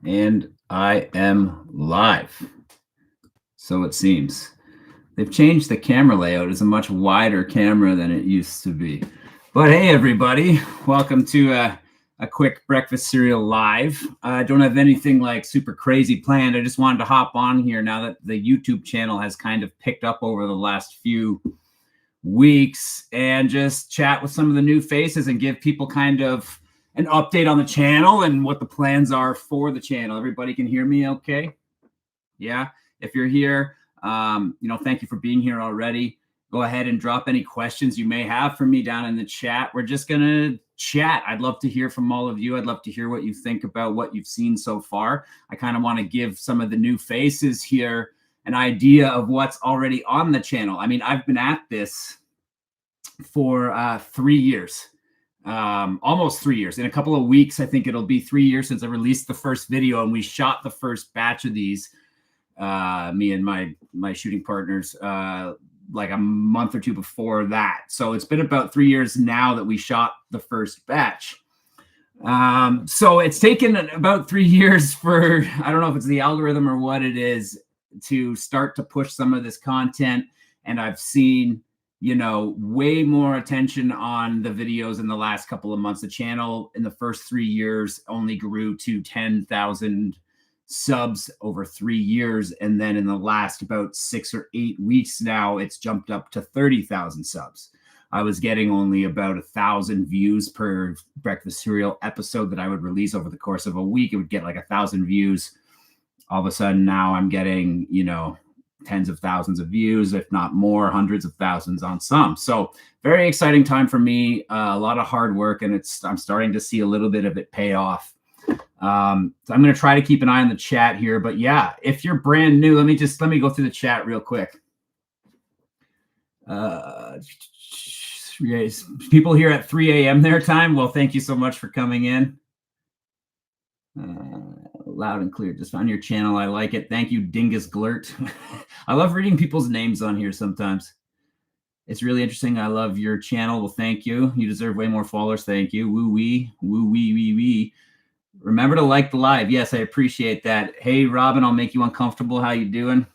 And I am live. So it seems. They've changed the camera layout. It's a much wider camera than it used to be. But hey, everybody, welcome to a quick breakfast cereal live. I don't have anything like super crazy planned. I just wanted to hop on here now that the YouTube channel has kind of picked up over the last few weeks and just chat with some of the new faces and give people kind of an update on the channel and what the plans are for the channel. Everybody can hear me okay? Yeah. If you're here, thank you for being here already. Go ahead and drop any questions you may have for me down in the chat. We're just going to chat. I'd love to hear from all of you. I'd love to hear what you think about what you've seen so far. I kind of want to give some of the new faces here an idea of what's already on the channel. I mean, I've been at this for 3 years, almost 3 years. In a couple of weeks, I think it'll be 3 years since I released the first video, and we shot the first batch of these, me and my shooting partners, like a month or two before that. So it's been about 3 years now that we shot the first batch. So it's taken about 3 years for, I don't know if it's the algorithm or what it is, to start to push some of this content. And I've seen, way more attention on the videos in the last couple of months. The channel in the first 3 years only grew to 10,000 subs over 3 years. And then in the last about 6 or 8 weeks now, it's jumped up to 30,000 subs. I was getting only about 1,000 views per breakfast cereal episode that I would release over the course of a week. It would get like 1,000 views. All of a sudden now I'm getting, tens of thousands of views, if not more, hundreds of thousands on some. So very exciting time for me, a lot of hard work, and I'm starting to see a little bit of it pay off. So I'm going to try to keep an eye on the chat here, but yeah, if you're brand new, let me go through the chat real quick. People here at 3 a.m. their time. Well, thank you so much for coming in. Loud and clear. Just found your channel. I like it. Thank you, Dingus Glurt. I love reading people's names on here sometimes. It's really interesting. I love your channel. Well, thank you. You deserve way more followers. Thank you. Woo wee. Woo wee wee wee. Remember to like the live. Yes, I appreciate that. Hey, Robin, I'll make you uncomfortable. How you doing?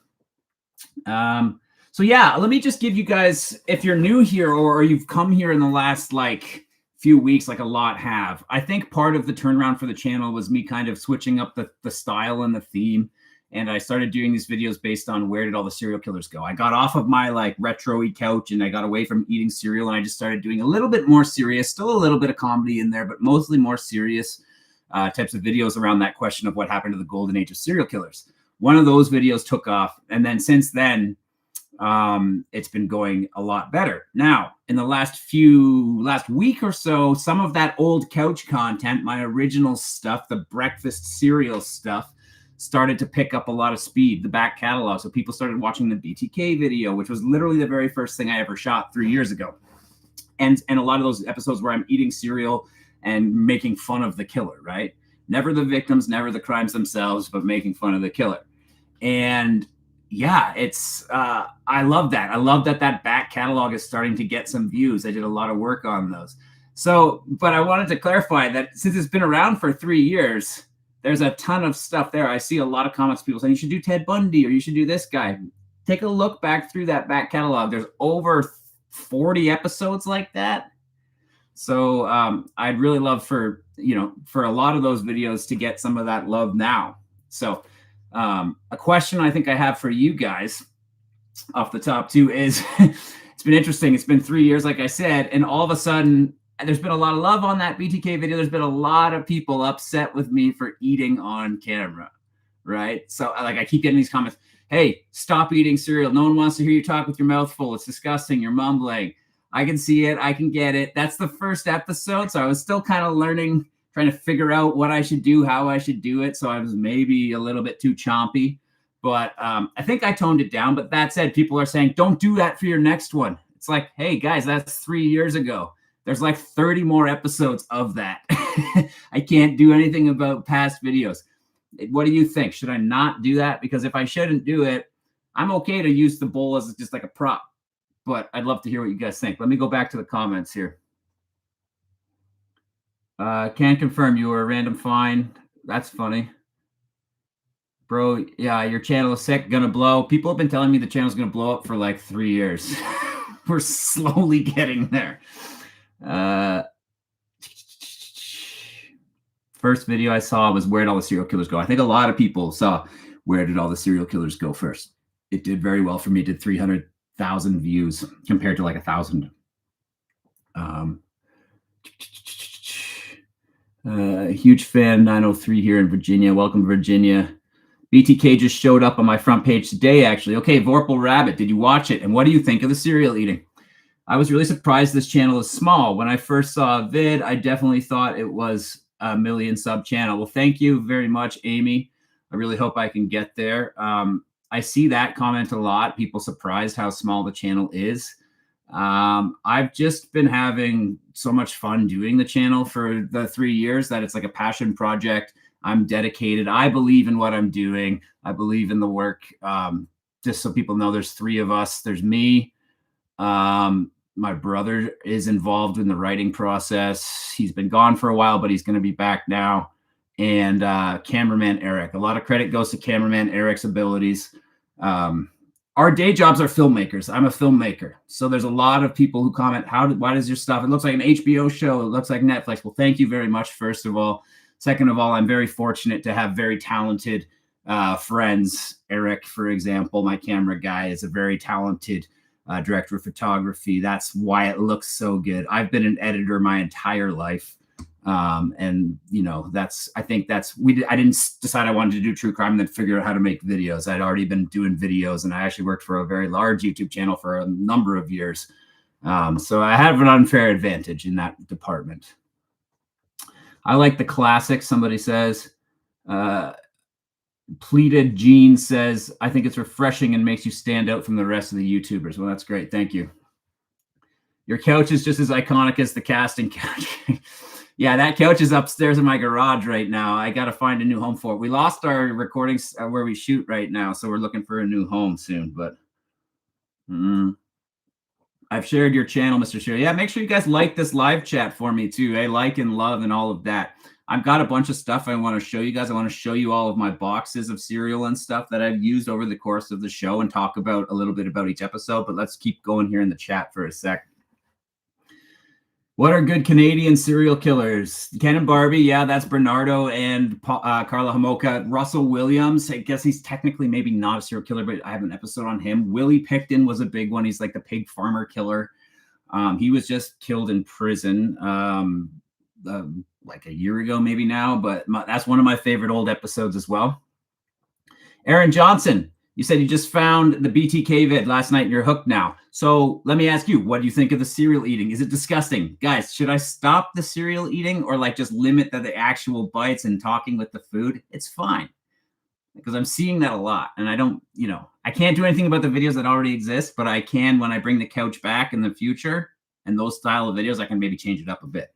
So yeah, let me just give you guys, if you're new here or you've come here in the last few weeks, like a lot have, I think part of the turnaround for the channel was me kind of switching up the style and the theme. And I started doing these videos based on where did all the serial killers go. I got off of my retro-y couch and I got away from eating cereal, and I just started doing a little bit more serious, still a little bit of comedy in there, but mostly more serious types of videos around that question of what happened to the golden age of serial killers. One of those videos took off, and then since then, it's been going a lot better. Now, in the last week or so, some of that old couch content, my original stuff, the breakfast cereal stuff, started to pick up a lot of speed, the back catalog. So people started watching the BTK video, which was literally the very first thing I ever shot 3 years ago. And a lot of those episodes where I'm eating cereal and making fun of the killer, right? Never the victims, never the crimes themselves, but making fun of the killer. And yeah, it's I love that. I love that back catalog is starting to get some views. I did a lot of work on those. So, but I wanted to clarify that since it's been around for 3 years, there's a ton of stuff there. I see a lot of comments, people saying you should do Ted Bundy or you should do this guy. Take a look back through that back catalog. There's over 40 episodes like that. So I'd really love for a lot of those videos to get some of that love now. So a question I think I have for you guys off the top too is it's been interesting. It's been 3 years, like I said, and all of a sudden there's been a lot of love on that BTK video. There's been a lot of people upset with me for eating on camera, right? So I keep getting these comments, hey, stop eating cereal. No one wants to hear you talk with your mouth full. It's disgusting. You're mumbling. I can see it. I can get it. That's the first episode. So I was still kind of learning, trying to figure out what I should do, how I should do it. So I was maybe a little bit too chompy, but I think I toned it down. But that said, people are saying, don't do that for your next one. It's like, hey, guys, that's 3 years ago. There's 30 more episodes of that. I can't do anything about past videos. What do you think? Should I not do that? Because if I shouldn't do it, I'm okay to use the bowl as just like a prop. But I'd love to hear what you guys think. Let me go back to the comments here. Can confirm you were a random find. That's funny. Bro, yeah, your channel is sick, gonna blow. People have been telling me the channel's gonna blow up for like 3 years. We're slowly getting there. First video I saw was Where'd All the Serial Killers Go? I think a lot of people saw Where Did All the Serial Killers Go first. It did very well for me. It did 300,000 views compared to like 1,000. Huge fan, 903 here in Virginia. Welcome, Virginia. BTK just showed up on my front page today, actually. Okay, Vorpal Rabbit, did you watch it? And what do you think of the cereal eating? I was really surprised this channel is small. When I first saw a vid, I definitely thought it was a million sub channel. Well, thank you very much, Amy. I really hope I can get there. I see that comment a lot. People surprised how small the channel is. I've just been having so much fun doing the channel for the 3 years that it's like a passion project. I'm dedicated. I believe in what I'm doing. I believe in the work. Just so people know, there's 3 of us. There's me. My brother is involved in the writing process. He's been gone for a while, but he's going to be back now. And cameraman Eric. A lot of credit goes to cameraman Eric's abilities. Our day jobs are filmmakers. I'm a filmmaker. So there's a lot of people who comment, why does your stuff, it looks like an HBO show. It looks like Netflix. Well, thank you very much, first of all. Second of all, I'm very fortunate to have very talented friends. Eric, for example, my camera guy, is a very talented director of photography. That's why it looks so good. I've been an editor my entire life. And you know, I didn't decide I wanted to do true crime and then figure out how to make videos. I'd already been doing videos, and I actually worked for a very large YouTube channel for a number of years. So I have an unfair advantage in that department. I like the classics, somebody says. Pleated Jean says, I think it's refreshing and makes you stand out from the rest of the YouTubers. Well, that's great. Thank you. Your couch is just as iconic as the casting couch. Yeah, that couch is upstairs in my garage right now. I got to find a new home for it. We lost our recordings where we shoot right now, so we're looking for a new home soon. But I've shared your channel, Mr. Sherry. Yeah, make sure you guys like this live chat for me too. Hey, like and love and all of that. I've got a bunch of stuff I want to show you guys. I want to show you all of my boxes of cereal and stuff that I've used over the course of the show and talk about a little bit about each episode. But let's keep going here in the chat for a sec. What are good Canadian serial killers? Ken and Barbie, yeah, that's Bernardo and Carla Homolka. Russell Williams, I guess he's technically maybe not a serial killer, but I have an episode on him. Willie Pickton was a big one. He's like the pig farmer killer. He was just killed in prison like a year ago, maybe now, but that's one of my favorite old episodes as well. Aaron Johnson, you said you just found the BTK vid last night and you're hooked now. So let me ask you, what do you think of the cereal eating? Is it disgusting? Guys, should I stop the cereal eating or like just limit the actual bites and talking with the food? It's fine because I'm seeing that a lot. And I don't, I can't do anything about the videos that already exist, but I can when I bring the couch back in the future and those style of videos, I can maybe change it up a bit.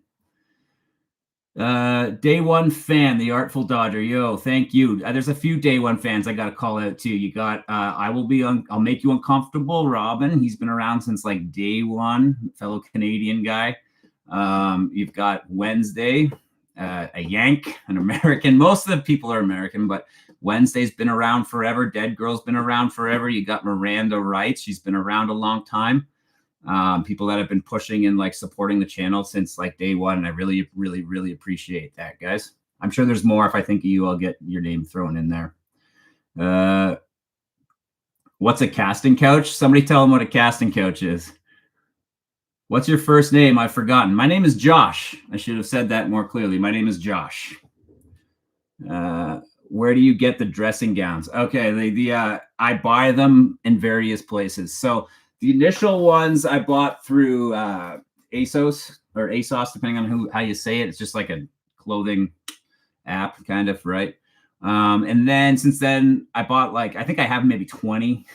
Day one fan, the Artful Dodger. Yo, thank you. There's a few day one fans I gotta call out too. You got I'll make you uncomfortable, Robin. He's been around since like day one, fellow Canadian guy. You've got Wednesday, a Yank, an American. Most of the people are American, but Wednesday's been around forever. Dead Girl's been around forever. You got Miranda Wright. She's been around a long time. People that have been pushing and like supporting the channel since like day one. And I really, really, really appreciate that, guys. I'm sure there's more. If I think of you, I'll get your name thrown in there. What's a casting couch? Somebody tell them what a casting couch is. What's your first name? I've forgotten. My name is Josh. I should have said that more clearly. My name is Josh. Where do you get the dressing gowns? Okay, I buy them in various places. So the initial ones I bought through ASOS or ASOS, depending on how you say it. It's just like a clothing app, kind of, right? And then since then, I bought I think I have maybe 20.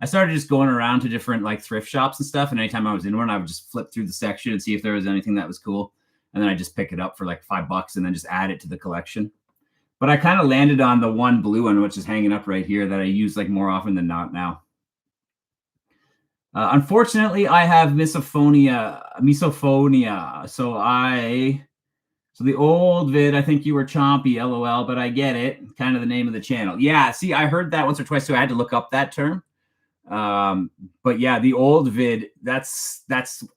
I started just going around to different like thrift shops and stuff. And anytime I was in one, I would just flip through the section and see if there was anything that was cool. And then I just pick it up for like $5 and then just add it to the collection. But I kind of landed on the one blue one, which is hanging up right here, that I use like more often than not now. Unfortunately, I have misophonia. So So the old vid, I think you were chompy, LOL, but I get it. Kind of the name of the channel. Yeah, see, I heard that once or twice, so I had to look up that term. But yeah, the old vid, that's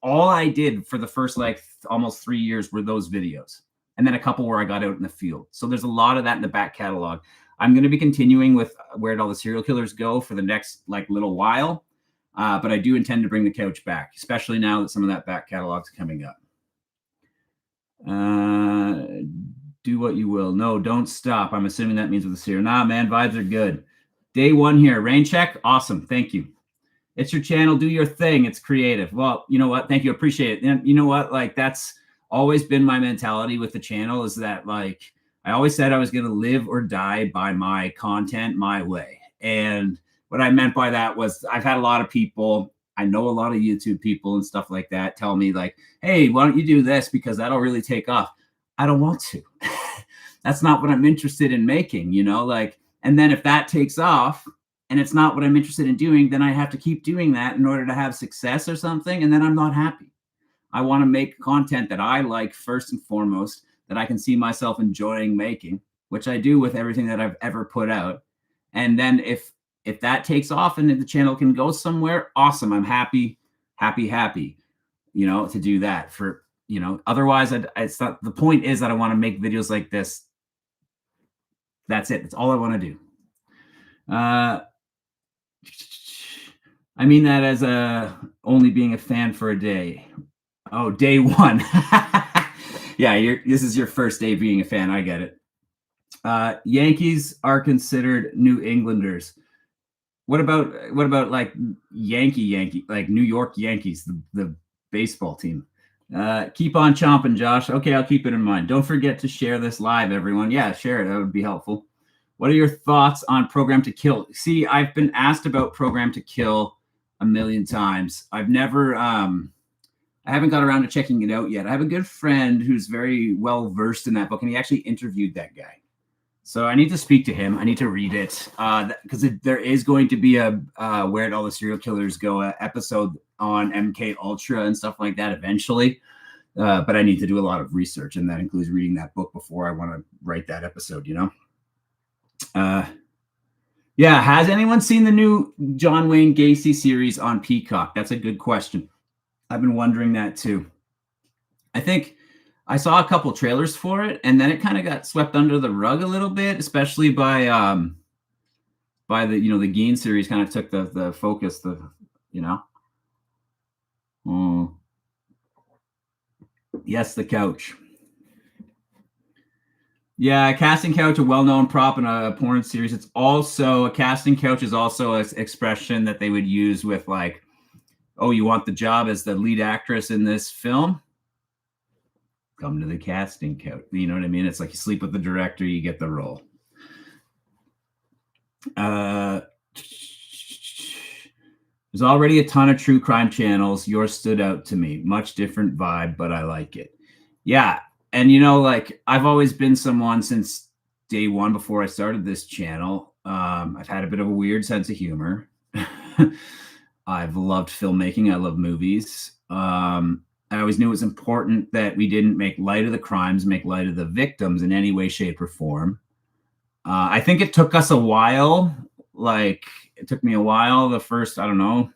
all I did for the first like almost 3 years were those videos. And then a couple where I got out in the field. So there's a lot of that in the back catalog. I'm going to be continuing with Where'd All the Serial Killers Go for the next like little while. But I do intend to bring the couch back, especially now that some of that back catalog's coming up. Do what you will. No, don't stop. I'm assuming that means with the serial. Nah, man, vibes are good. Day one here. Rain check. Awesome. Thank you. It's your channel. Do your thing. It's creative. Well, you know what? Thank you. Appreciate it. And you know what? Like that's always been my mentality with the channel is that like I always said I was going to live or die by my content my way. And what I meant by that was I've had a lot of people, I know a lot of YouTube people and stuff like that tell me like, hey, why don't you do this? Because that'll really take off. I don't want to. That's not what I'm interested in making, you know, like, and then if that takes off and it's not what I'm interested in doing, then I have to keep doing that in order to have success or something. And then I'm not happy. I want to make content that I like first and foremost, that I can see myself enjoying making, which I do with everything that I've ever put out. And then if that takes off and the channel can go somewhere, awesome. I'm happy, you know, to do that for, you know, otherwise it's not, the point is that I want to make videos like this. That's it. That's all I want to do. I mean that as only being a fan for a day. Oh, day one. Yeah, this is your first day being a fan. I get it. Yankees are considered New Englanders. What about like Yankee, like New York Yankees, the baseball team? Keep on chomping, Josh. Okay, I'll keep it in mind. Don't forget to share this live, everyone. Yeah, share it. That would be helpful. What are your thoughts on Program to Kill? See, I've been asked about Program to Kill a million times. I've never, I haven't got around to checking it out yet. I have a good friend who's very well versed in that book, and he actually interviewed that guy. So I need to speak to him. I need to read it because there is going to be a Where'd All the Serial Killers Go episode on MK Ultra and stuff like that eventually. But I need to do a lot of research, and that includes reading that book before I want to write that episode, you know? Yeah, has anyone seen the new John Wayne Gacy series on Peacock? That's a good question. I've been wondering that too. I think I saw a couple trailers for it, and then it kind of got swept under the rug a little bit, especially by the, you know, the Geen series kind of took the focus, you know. Yes, the couch. Yeah, a casting couch, a well-known prop in a porn series. It's also a casting couch is also an expression that they would use with like, oh, you want the job as the lead actress in this film? Come to the casting couch. You know what I mean? It's like you sleep with the director, you get the role. There's already a ton of true crime channels. Yours stood out to me. Much different vibe, but I like it. Yeah. And, you know, like I've always been someone since day one before I started this channel. I've had a bit of a weird sense of humor. I've loved filmmaking. I love movies. I always knew it was important that we didn't make light of the crimes, make light of the victims in any way, shape, or form. I think it took us a while. Like it took me a while, the first, I don't know,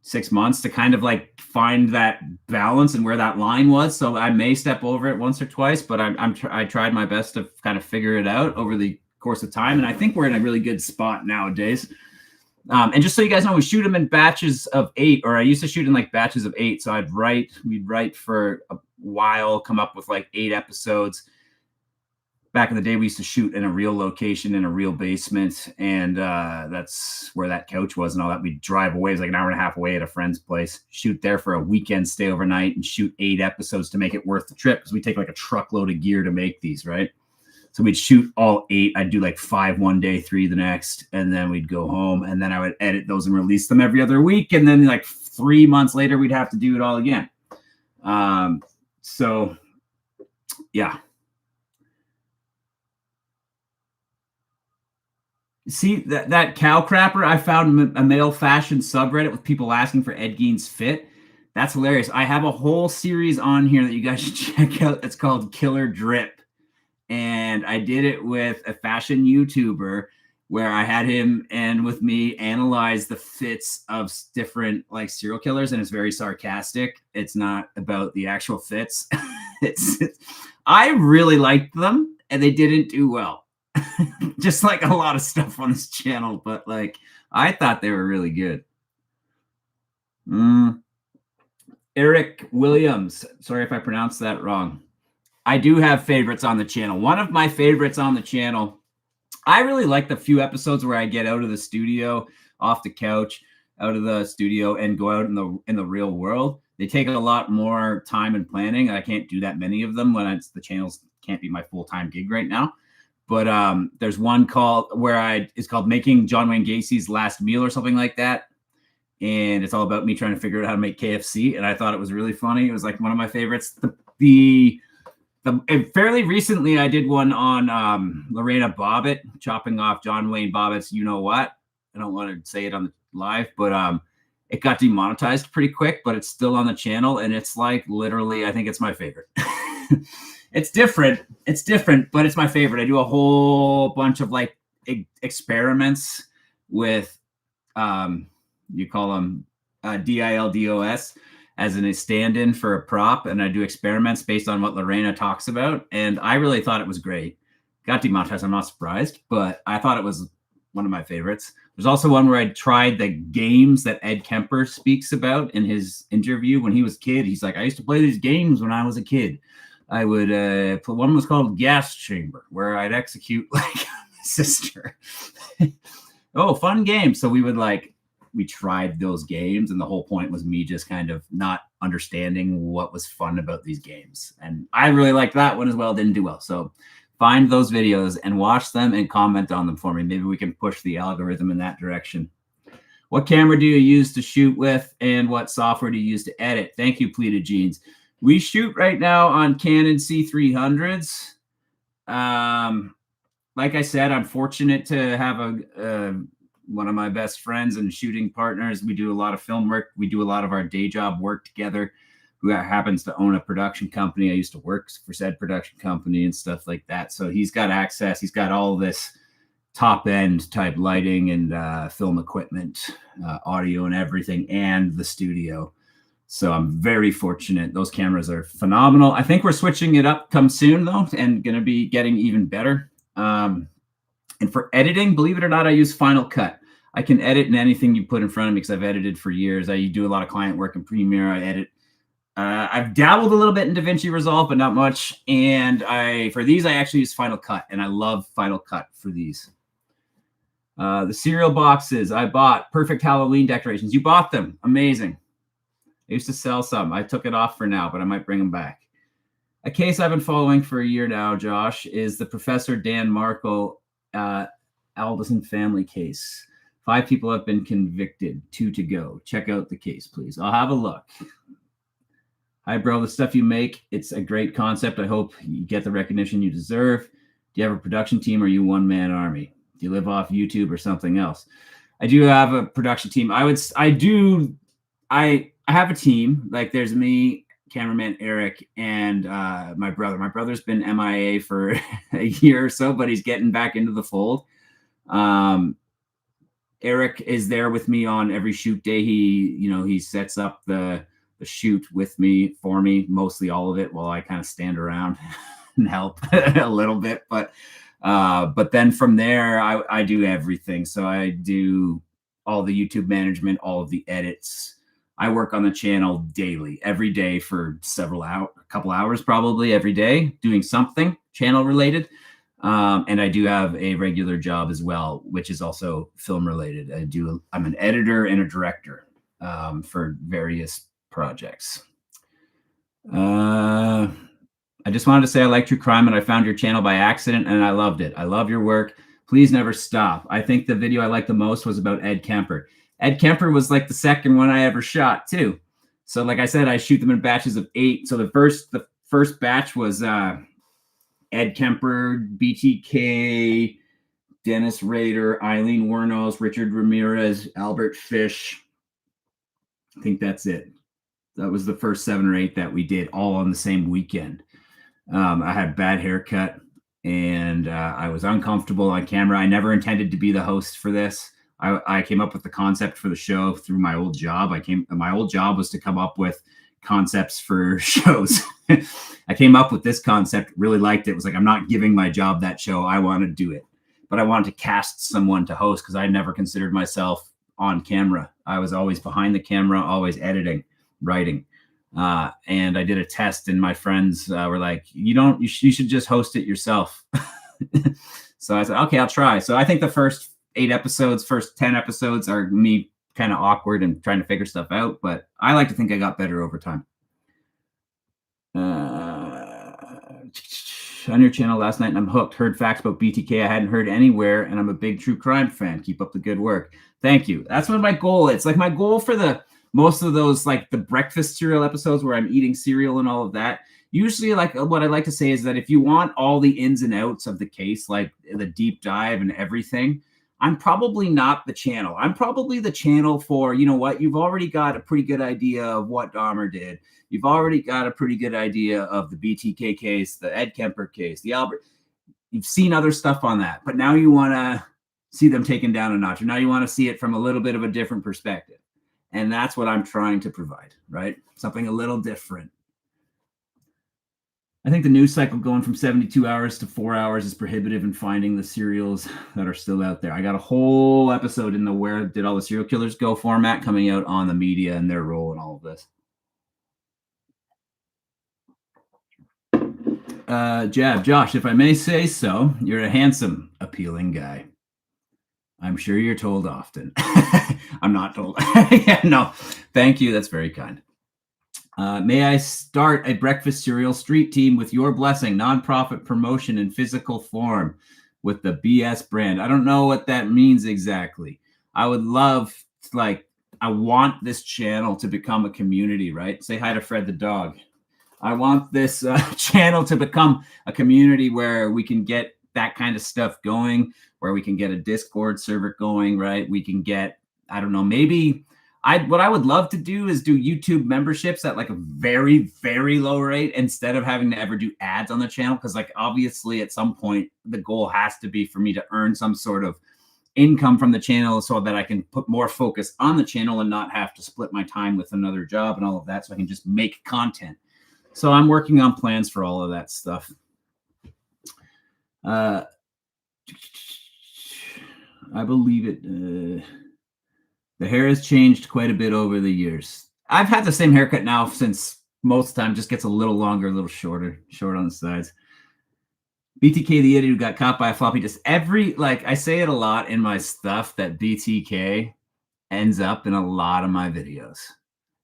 6 months to kind of like find that balance and where that line was. So I may step over it once or twice, but I tried my best to kind of figure it out over the course of time. And I think we're in a really good spot nowadays. And just so you guys know, we shoot them in batches of 8, or I used to shoot in like batches of 8. So we'd write for a while, come up with like 8 episodes. Back in the day, we used to shoot in a real location in a real basement, and that's where that couch was and all that. We'd drive away, it was like an hour and a half away at a friend's place, shoot there for a weekend, stay overnight, and shoot 8 episodes to make it worth the trip, because we take like a truckload of gear to make these, right? So we'd shoot all 8. I'd do like 5 one day, 3 the next, and then we'd go home, and then I would edit those and release them every other week, and then like 3 months later, we'd have to do it all again. So, yeah. See that cow crapper? I found a male fashion subreddit with people asking for Ed Gein's fit. That's hilarious. I have a whole series on here that you guys should check out. It's called Killer Drip. And I did it with a fashion YouTuber where I had him and with me analyze the fits of different like serial killers, and it's very sarcastic. It's not about the actual fits. I really liked them, and they didn't do well. Just like a lot of stuff on this channel, but like I thought they were really good. Eric Williams. Sorry if I pronounced that wrong. I do have favorites on the channel. One of my favorites on the channel, I really like the few episodes where I get out of the studio, off the couch, out of the studio, and go out in the real world. They take a lot more time and planning. I can't do that many of them when the channels can't be my full-time gig right now. But there's one called it's called Making John Wayne Gacy's Last Meal or something like that. And it's all about me trying to figure out how to make KFC. And I thought it was really funny. It was like one of my favorites. Fairly recently, I did one on Lorena Bobbitt, chopping off John Wayne Bobbitt's You Know What. I don't want to say it on the live, but it got demonetized pretty quick, but it's still on the channel. And it's like literally, I think it's my favorite. It's different, but it's my favorite. I do a whole bunch of like experiments with, you call them DILDOS, as a stand-in for a prop, and I do experiments based on what Lorena talks about, and I really thought it was great. Got demonetized, I'm not surprised, but I thought it was one of my favorites. There's also one where I tried the games that Ed Kemper speaks about in his interview when he was a kid. He's like, I used to play these games when I was a kid. I would one was called Gas Chamber, where I'd execute like my sister. Oh, fun game. So we tried those games, and the whole point was me just kind of not understanding what was fun about these games. And I really liked that one as well. Didn't do well. So find those videos and watch them and comment on them for me. Maybe we can push the algorithm in that direction. What camera do you use to shoot with, and what software do you use to edit? Thank you, Pleated Jeans. We shoot right now on Canon C300s. Like I said, I'm fortunate to have one of my best friends and shooting partners. We do a lot of film work. We do a lot of our day job work together, who happens to own a production company. I used to work for said production company and stuff like that. So he's got access. He's got all this top end type lighting and film equipment, audio and everything, and the studio. So I'm very fortunate. Those cameras are phenomenal. I think we're switching it up come soon though, and going to be getting even better. And for editing, believe it or not, I use Final Cut. I can edit in anything you put in front of me because I've edited for years. I do a lot of client work in Premiere. I edit. I've dabbled a little bit in DaVinci Resolve, but not much. And for these, I actually use Final Cut, and I love Final Cut for these. The cereal boxes I bought, perfect Halloween decorations. You bought them. Amazing. I used to sell some. I took it off for now, but I might bring them back. A case I've been following for a year now, Josh, is the Professor Dan Markle Alderson family case. 5 people have been convicted, 2 to go. Check out the case, please. I'll have a look. Hi, bro. The stuff you make, it's a great concept. I hope you get the recognition you deserve. Do you have a production team, or are you one-man army? Do you live off YouTube or something else? I do have a production team. I have a team. Like there's me, cameraman Eric, and my brother. My brother's been MIA for a year or so, but he's getting back into the fold. Eric is there with me on every shoot day. He sets up the shoot with me, for me, mostly all of it, while I kind of stand around and help a little bit. But then from there, I do everything. So I do all the YouTube management, all of the edits. I work on the channel daily, every day for a couple hours, probably every day, doing something channel related. And I do have a regular job as well, which is also film related. I'm an editor and a director for various projects. I just wanted to say I like true crime, and I found your channel by accident, and I loved it. I love your work. Please never stop. I think the video I liked the most was about Ed Kemper. Ed Kemper was like the second one I ever shot too. So like I said, I shoot them in batches of 8. So the first batch was Ed Kemper, BTK, Dennis Rader, Eileen Wuornos, Richard Ramirez, Albert Fish. I think that's it. That was the first 7 or 8 that we did all on the same weekend. I had bad haircut and I was uncomfortable on camera. I never intended to be the host for this. I came up with the concept for the show through my old job. My old job was to come up with concepts for shows. I came up with this concept, really liked it. Was like, I'm not giving my job that show. I want to do it, but I wanted to cast someone to host because I never considered myself on camera. I was always behind the camera, always editing, writing. And I did a test, and my friends were like, you should just host it yourself. So I said, okay, I'll try. So I think the first 8 episodes, first 10 episodes are me kind of awkward and trying to figure stuff out, but I like to think I got better over time. On your channel last night and I'm hooked. Heard facts about BTK I hadn't heard anywhere, and I'm a big true crime fan. Keep up the good work. Thank you. That's what my goal is. Like my goal for the most of those, like the breakfast cereal episodes where I'm eating cereal and all of that, usually like what I like to say is that if you want all the ins and outs of the case, like the deep dive and everything, I'm probably not the channel. I'm probably the channel for, you know what, you've already got a pretty good idea of what Dahmer did. You've already got a pretty good idea of the BTK case, the Ed Kemper case, the Albert. You've seen other stuff on that, but now you want to see them taken down a notch. Or now you want to see it from a little bit of a different perspective. And that's what I'm trying to provide, right? Something a little different. I think the news cycle going from 72 hours to 4 hours is prohibitive in finding the serials that are still out there. I got a whole episode in the Where Did All the Serial Killers Go format coming out on the media and their role in all of this. Jab, Josh, if I may say so, you're a handsome, appealing guy. I'm sure you're told often. I'm not told. Yeah, no, thank you. That's very kind. May I start a breakfast cereal street team with your blessing, nonprofit promotion in physical form with the BS brand? I don't know what that means exactly. I would love, like, I want this channel to become a community, right? Say hi to Fred the dog. I want this channel to become a community where we can get that kind of stuff going, where we can get a Discord server going, right? We can get, I don't know, maybe what I would love to do is do YouTube memberships at like a very, very low rate instead of having to ever do ads on the channel. Because like obviously at some point the goal has to be for me to earn some sort of income from the channel so that I can put more focus on the channel and not have to split my time with another job and all of that, so I can just make content. So I'm working on plans for all of that stuff. I believe it. The hair has changed quite a bit over the years. I've had the same haircut now since most time, just gets a little longer, a little shorter, short on the sides. BTK, the idiot who got caught by a floppy disk. I say it a lot in my stuff that BTK ends up in a lot of my videos.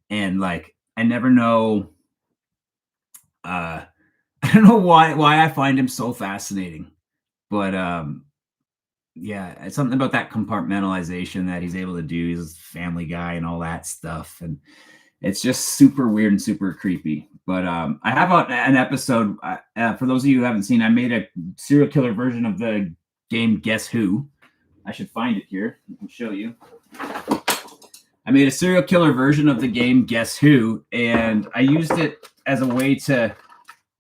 And like, I never know. I don't know why I find him so fascinating, but yeah, it's something about that compartmentalization that he's able to do. He's a family guy and all that stuff, and it's just super weird and super creepy. But I have an episode for those of you who haven't seen. I made a serial killer version of the game Guess Who. I should find it here. I can show you. I made a serial killer version of the game Guess Who, and I used it as a way to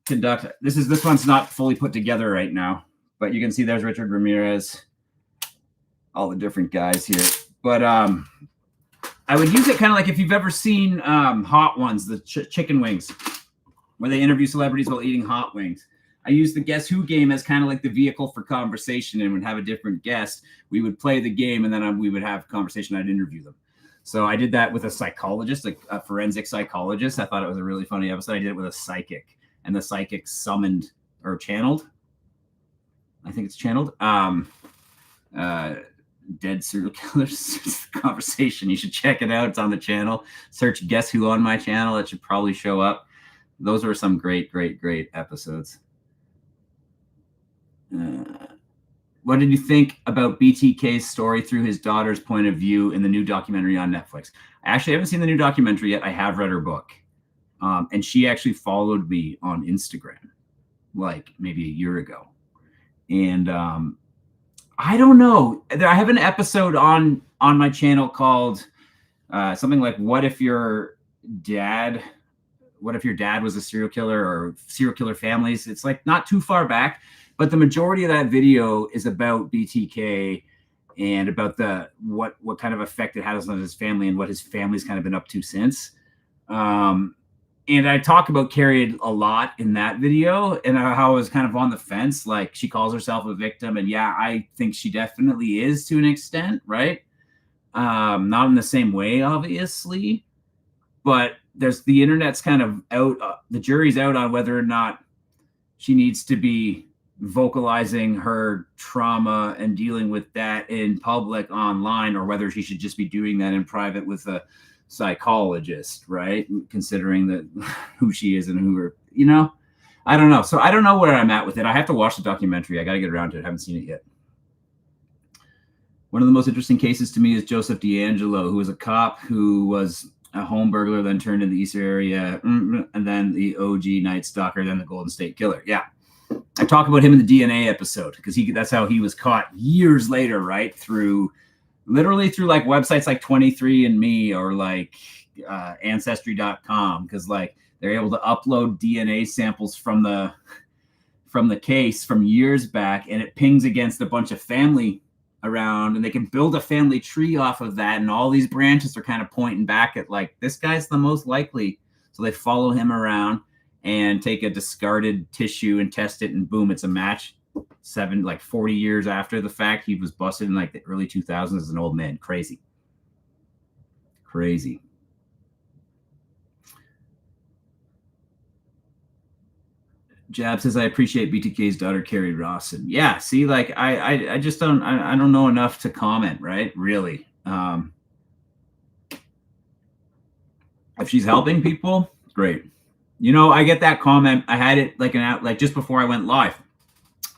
conduct. This one's not fully put together right now, but you can see there's Richard Ramirez, all the different guys here. But I would use it kind of like if you've ever seen Hot Ones, the chicken wings, where they interview celebrities while eating hot wings. I use the Guess Who game as kind of like the vehicle for conversation, and would have a different guest. We would play the game, and then we would have conversation. I'd interview them. So I did that with a psychologist, like a forensic psychologist. I thought it was a really funny episode. I did it with a psychic, and the psychic summoned or channeled. I think it's channeled. Dead serial killers conversation. You should check it out. It's on the channel. Search Guess Who on my channel. It should probably show up. Those were some great episodes. What did you think about BTK's story through his daughter's point of view in the new documentary on Netflix? I actually haven't seen the new documentary yet. I have read her book. And she actually followed me on Instagram like maybe a year ago. And I don't know. I have an episode on my channel called something like "What if your dad, what if your dad was a serial killer, or serial killer families? It's like not too far back, but the majority of that video is about BTK and about what kind of effect it has on his family and what his family's kind of been up to since. And I talk about Carrie a lot in that video, and how I was kind of on the fence. Like, she calls herself a victim, and yeah, I think she definitely is to an extent, right? Not in the same way, obviously, but there's the internet's kind of out. The jury's out on whether or not she needs to be vocalizing her trauma and dealing with that in public online, or whether she should just be doing that in private with a psychologist, right? Considering that who she is and who her, I don't know. So I don't know where I'm at with it. I have to watch the documentary. I got to get around to it. I haven't seen it yet. One of the most interesting cases to me is Joseph D'Angelo, who was a cop who was a home burglar, then turned into the East Area, and then the OG Night Stalker, then the Golden State Killer. Yeah. I talk about him in the DNA episode, because that's how he was caught years later, right? Literally through like websites like 23andMe or like Ancestry.com, because like they're able to upload DNA samples from the case from years back, and it pings against a bunch of family around, and they can build a family tree off of that, and all these branches are kind of pointing back at like, this guy's the most likely. So they follow him around and take a discarded tissue and test it, and boom, it's a match. 40 years after the fact. He was busted in like the early 2000s as an old man. Crazy. Jab says, I appreciate BTK's daughter, Carrie Rawson. Yeah, see, like I just don't know enough to comment, right? Really. If she's helping people, great. I get that comment. I had it like just before I went live.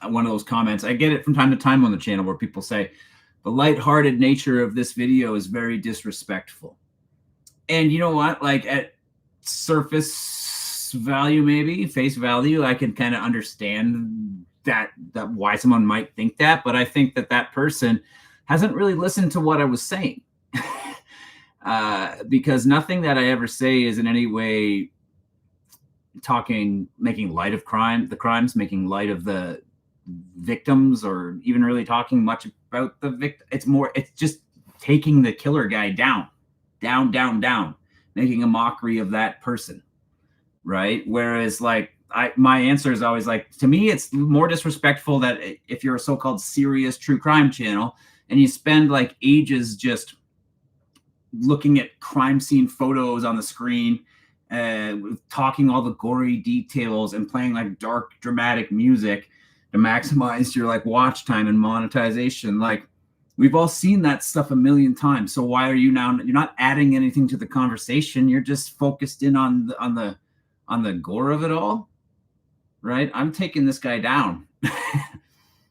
One of those comments, I get it from time to time on the channel, where people say the lighthearted nature of this video is very disrespectful. And you know what? Like, at surface value, maybe face value, I can kind of understand that why someone might think that, but I think that person hasn't really listened to what I was saying. Because nothing that I ever say is in any way making light of the crimes, making light of the victims, or even really talking much about the victim. It's just taking the killer guy down, making a mockery of that person, right? Whereas like my answer is always like, to me, it's more disrespectful that if you're a so-called serious true crime channel and you spend like ages just looking at crime scene photos on the screen, talking all the gory details and playing like dark dramatic music to maximize your like watch time and monetization. Like, we've all seen that stuff a million times. So why are you're not adding anything to the conversation? You're just focused in on the gore of it all, right? I'm taking this guy down.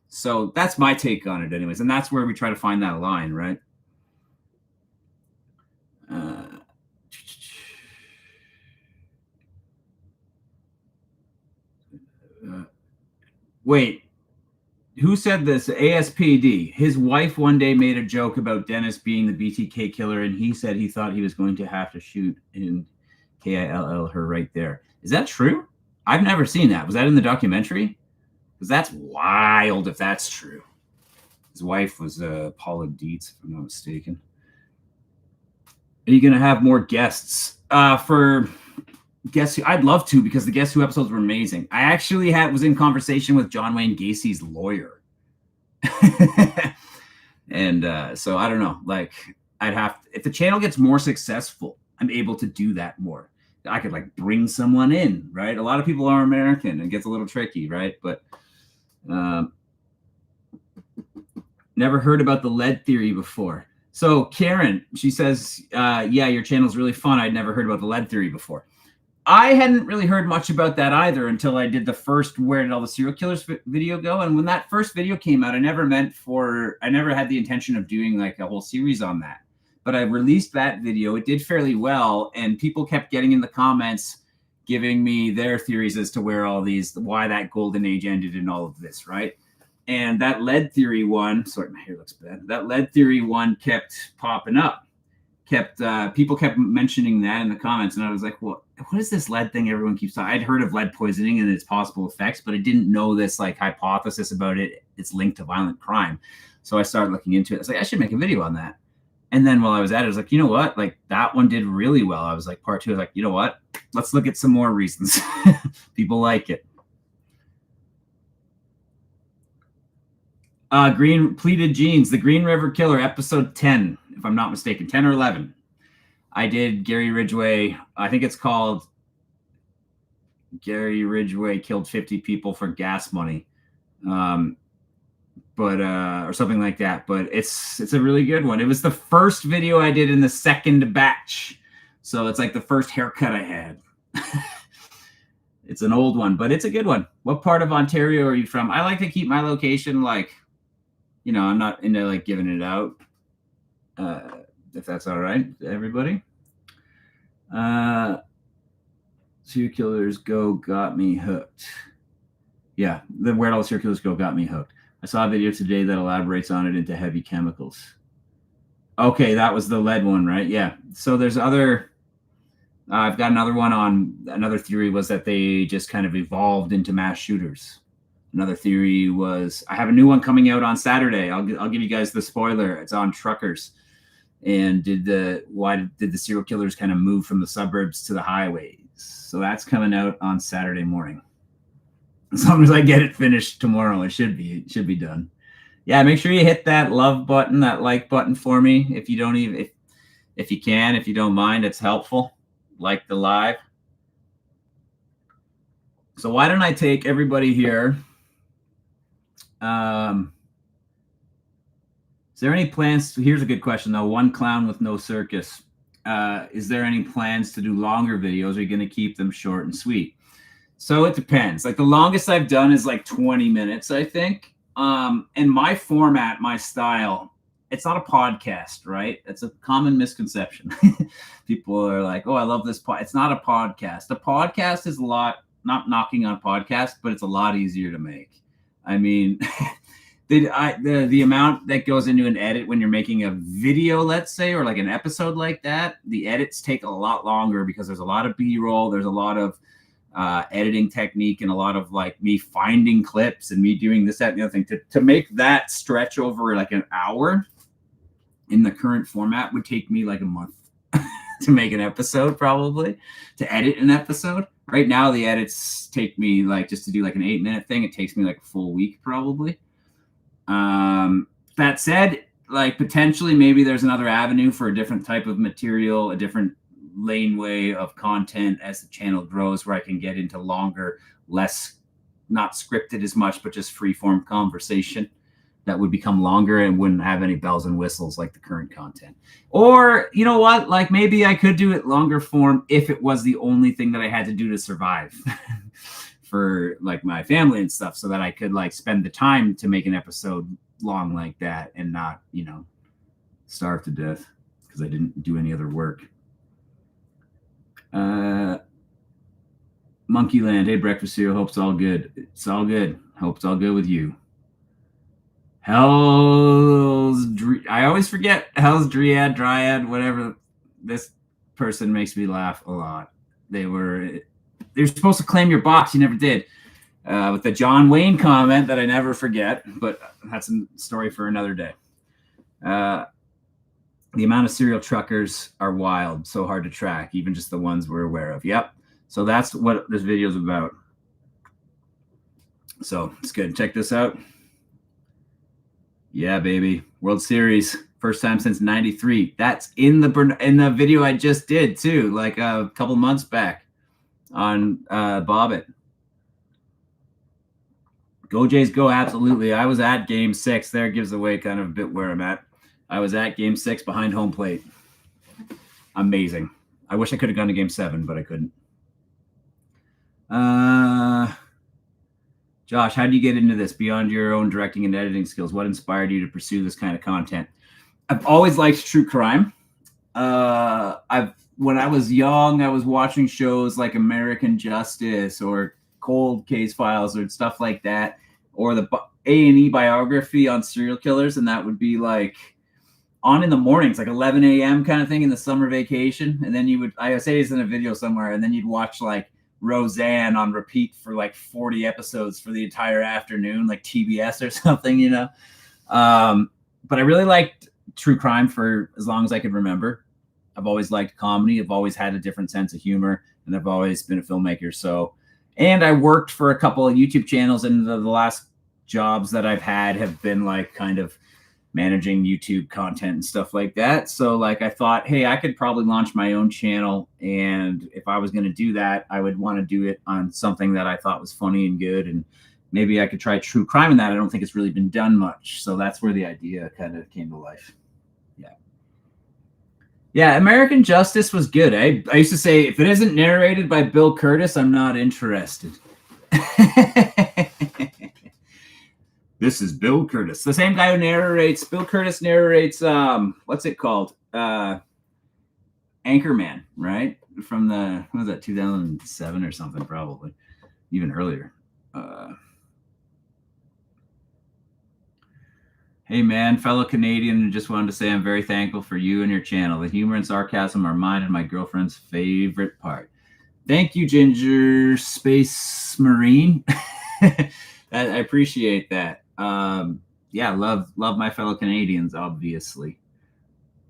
So that's my take on it anyways. And that's where we try to find that line, right? Wait, who said this? ASPD. His wife one day made a joke about Dennis being the BTK killer, and he said he thought he was going to have to shoot in KILL her right there. Is that true? I've never seen that. Was that in the documentary? Because that's wild if that's true. His wife was Paula Dietz, if I'm not mistaken. Are you going to have more guests? For Guess Who? I'd love to, because the Guess Who episodes were amazing. I actually was in conversation with John Wayne Gacy's lawyer. And so I don't know. Like, if the channel gets more successful, I'm able to do that more. I could like bring someone in, right? A lot of people are American. It gets a little tricky, right? But never heard about the lead theory before. So Karen, she says, yeah, your channel's really fun. I'd never heard about the lead theory before. I hadn't really heard much about that either until I did the first Where Did All the Serial Killers video go? And when that first video came out, I never had the intention of doing like a whole series on that. But I released that video. It did fairly well, and people kept getting in the comments giving me their theories as to why that golden age ended and all of this, right? And that lead theory one, sorry, my hair looks bad. That lead theory one kept popping up. people kept mentioning that in the comments, and I was like, well, what is this lead thing everyone keeps talking? I'd heard of lead poisoning and its possible effects, but I didn't know this like hypothesis about it's linked to violent crime. So I started looking into it. I was like, I should make a video on that. And then while I was at it, I was like, you know what? Like that one did really well. I was like, part 2, I was like, you know what? Let's look at some more reasons. People like it. Green Pleated Jeans, The Green River Killer, episode 10, if I'm not mistaken, 10 or 11. I did Gary Ridgway. I think it's called Gary Ridgway Killed 50 People for Gas Money. Or something like that. But it's a really good one. It was the first video I did in the second batch. So it's like the first haircut I had. It's an old one, but it's a good one. What part of Ontario are you from? I like to keep my location like, you know, I'm not into like giving it out. If that's all right, everybody. Serial Killers Go got me hooked. Yeah, the Where All Serial Killers Go got me hooked. I saw a video today that elaborates on it into heavy chemicals. Okay, that was the lead one, right? Yeah. So there's other. I've got another one on. Another theory was that they just kind of evolved into mass shooters. Another theory was I have a new one coming out on Saturday. I'll give you guys the spoiler. It's on truckers. And why did the serial killers kind of move from the suburbs to the highways? So that's coming out on Saturday morning. As long as I get it finished tomorrow, it should be done. Yeah, make sure you hit that love button, that like button for me. If you don't even, if you can, if you don't mind, it's helpful. Like the live. So why don't I take everybody here? Is there any plans? Here's a good question though. One clown with no circus. Is there any plans to do longer videos? Or are you going to keep them short and sweet? So it depends. Like the longest I've done is like 20 minutes, I think. And my format, my style, it's not a podcast, right? It's a common misconception. People are like, oh, I love this pod. It's not a podcast. A podcast is a lot, not knocking on podcasts, but it's a lot easier to make. I mean, the amount that goes into an edit when you're making a video, let's say, or like an episode like that, the edits take a lot longer because there's a lot of B-roll. There's a lot of editing technique and a lot of like me finding clips and me doing this, that, and the other thing to make that stretch over like an hour in the current format would take me like a month to make an episode, probably to edit an episode. Right now, the edits take me like just to do like an 8-minute thing. It takes me like a full week, probably. That said, like potentially maybe there's another avenue for a different type of material, a different laneway of content as the channel grows where I can get into longer, less, not scripted as much, but just free form conversation that would become longer and wouldn't have any bells and whistles like the current content. Or, you know what, like maybe I could do it longer form if it was the only thing that I had to do to survive for like my family and stuff, so that I could like spend the time to make an episode long like that and not, you know, starve to death because I didn't do any other work. Monkeyland, hey, breakfast cereal, hope it's all good. It's all good. Hope it's all good with you. I always forget Hell's Dryad, whatever. This person makes me laugh a lot. They're supposed to claim your box. You never did. With the John Wayne comment that I never forget, but that's a story for another day. The amount of serial truckers are wild, so hard to track, even just the ones we're aware of. Yep. So that's what this video is about. So it's good. Check this out. Yeah, baby. World Series. First time since 93. That's in the video I just did too, like a couple months back on Bobbit. Go Jays go, absolutely. I was at game 6. There gives away kind of a bit where I'm at. I was at game 6 behind home plate. Amazing. I wish I could have gone to game 7, but I couldn't. Josh, how do you get into this beyond your own directing and editing skills? What inspired you to pursue this kind of content? I've always liked true crime. When I was young, I was watching shows like American Justice or Cold Case Files or stuff like that, or the A&E biography on serial killers, and that would be like on in the mornings, like 11 a.m. kind of thing in the summer vacation. And then you would, I say this in a video somewhere, and then you'd watch like Roseanne on repeat for like 40 episodes for the entire afternoon, like TBS or something, you know? But I really liked true crime for as long as I could remember. I've always liked comedy. I've always had a different sense of humor, and I've always been a filmmaker. So, and I worked for a couple of YouTube channels, and the last jobs that I've had have been like kind of managing YouTube content and stuff like that. So like I thought, hey, I could probably launch my own channel. And if I was going to do that, I would want to do it on something that I thought was funny and good. And maybe I could try true crime in that. I don't think it's really been done much. So that's where the idea kind of came to life. Yeah. Yeah, American Justice was good. I used to say, if it isn't narrated by Bill Curtis, I'm not interested. This is Bill Curtis, the same guy who narrates. Bill Curtis narrates. What's it called? Anchorman, right? From the, what was that, 2007 or something, probably even earlier. Hey man, fellow Canadian, just wanted to say I'm very thankful for you and your channel. The humor and sarcasm are mine and my girlfriend's favorite part. Thank you, Ginger Space Marine. I appreciate that. Yeah, love my fellow Canadians, obviously.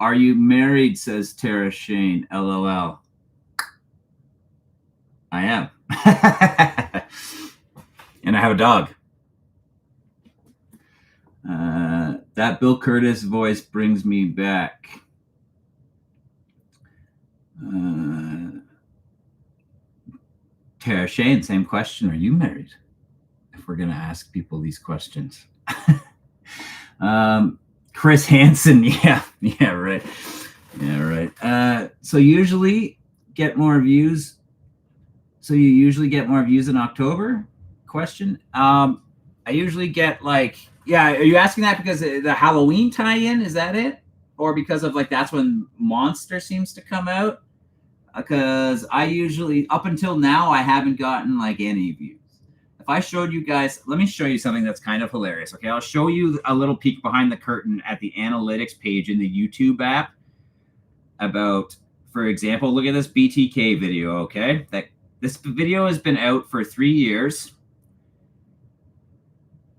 Are you married? Says Tara Shane. LOL. I am. And I have a dog. That Bill Curtis voice brings me back. Tara Shane, same question. Are you married? If we're going to ask people these questions. Chris Hansen. Yeah, right. Yeah, right. So usually get more views. So you usually get more views in October? Question. I usually get like, yeah, are you asking that because the Halloween tie-in? Is that it? Or because of like, that's when Monster seems to come out? Because I usually, up until now, I haven't gotten like any views. If I showed you guys, let me show you something that's kind of hilarious. Okay, I'll show you a little peek behind the curtain at the analytics page in the YouTube app about, for example, look at this BTK video, okay? This video has been out for 3 years.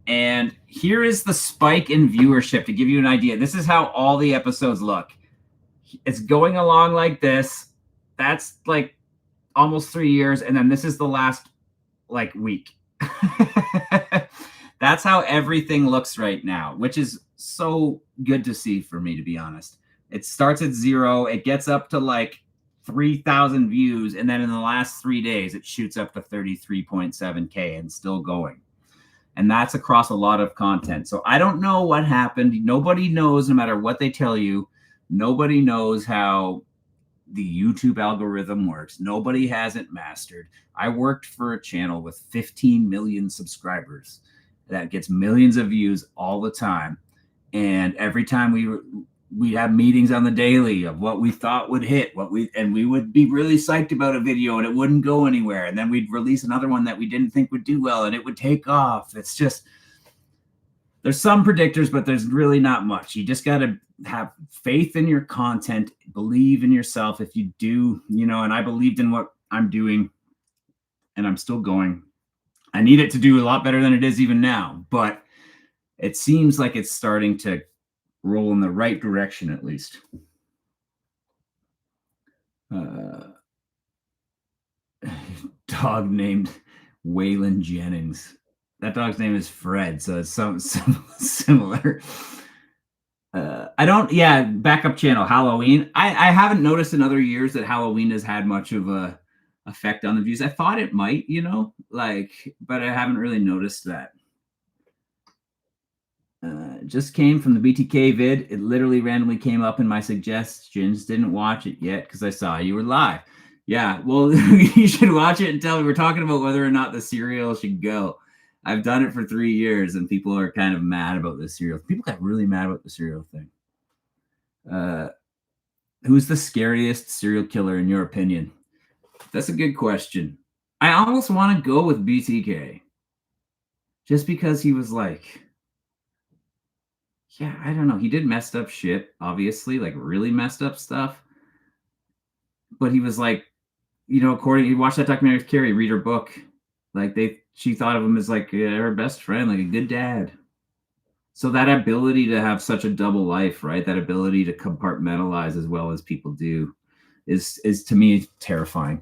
And here is the spike in viewership to give you an idea. This is how all the episodes look. It's going along like this. That's like almost 3 years. And then this is the last like week. That's how everything looks right now, which is so good to see for me, to be honest. It starts at 0. It gets up to like 3,000 views. And then in the last 3 days, it shoots up to 33.7K and still going. And that's across a lot of content. So I don't know what happened. Nobody knows, no matter what they tell you. Nobody knows how the YouTube algorithm works. Nobody has it mastered. I worked for a channel with 15 million subscribers that gets millions of views all the time. And every time we'd have meetings on the daily of what we thought would hit, and we would be really psyched about a video and it wouldn't go anywhere. And then we'd release another one that we didn't think would do well and it would take off. It's just, there's some predictors, but there's really not much. You just got to have faith in your content, believe in yourself. If you do, and I believed in what I'm doing and I'm still going. I need it to do a lot better than it is even now, but it seems like it's starting to roll in the right direction, at least. Dog named Waylon Jennings. That dog's name is Fred, so it's something similar. Backup channel, Halloween. I haven't noticed in other years that Halloween has had much of a effect on the views. I thought it might, but I haven't really noticed that. Just came from the BTK vid. It literally randomly came up in my suggestions. Didn't watch it yet because I saw you were live. Yeah, well, you should watch it and tell me. We're talking about whether or not the serial should go. I've done it for 3 years, and people are kind of mad about the serial. People got really mad about the serial thing. Who's the scariest serial killer in your opinion? That's a good question. I almost want to go with BTK. Just because he was like Yeah, I don't know. He did messed up shit, obviously, like really messed up stuff. But he was like, according you watch that documentary with Carrie, read her book. Like she thought of him as like her best friend, like a good dad. So that ability to have such a double life, right? That ability to compartmentalize as well as people do is to me terrifying,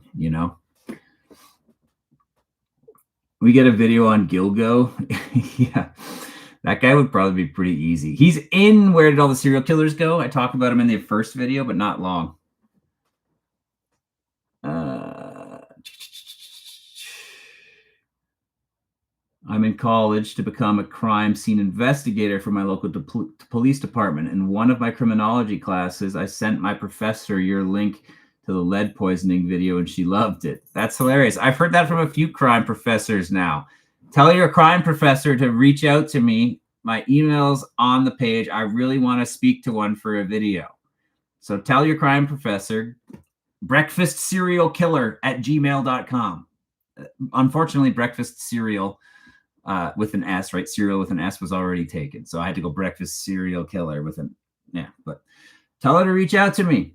We get a video on Gilgo. Yeah. That guy would probably be pretty easy. He's in Where Did All the Serial Killers Go? I talked about him in the first video, but not long. I'm in college to become a crime scene investigator for my local police department. In one of my criminology classes, I sent my professor your link to the lead poisoning video, and she loved it. That's hilarious. I've heard that from a few crime professors now. Tell your crime professor to reach out to me. My email's on the page. I really want to speak to one for a video. So tell your crime professor, breakfastserialkiller@gmail.com. Unfortunately, breakfast cereal with an S, right? Cereal with an S was already taken. So I had to go breakfast serial killer with an, yeah. But tell her to reach out to me.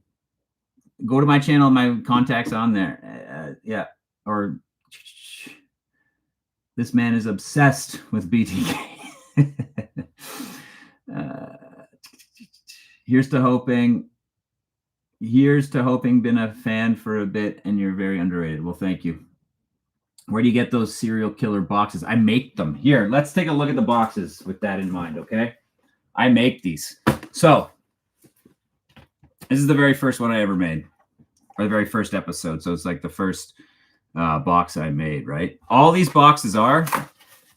Go to my channel, my contacts on there. Yeah. Or this man is obsessed with BTK. Here's to hoping been a fan for a bit, and you're very underrated. Well, thank you. Where do you get those serial killer boxes? I make them. Here, let's take a look at the boxes with that in mind, okay? I make these. So this is the very first one I ever made, or the very first episode. So it's like the first box I made, right? All these boxes are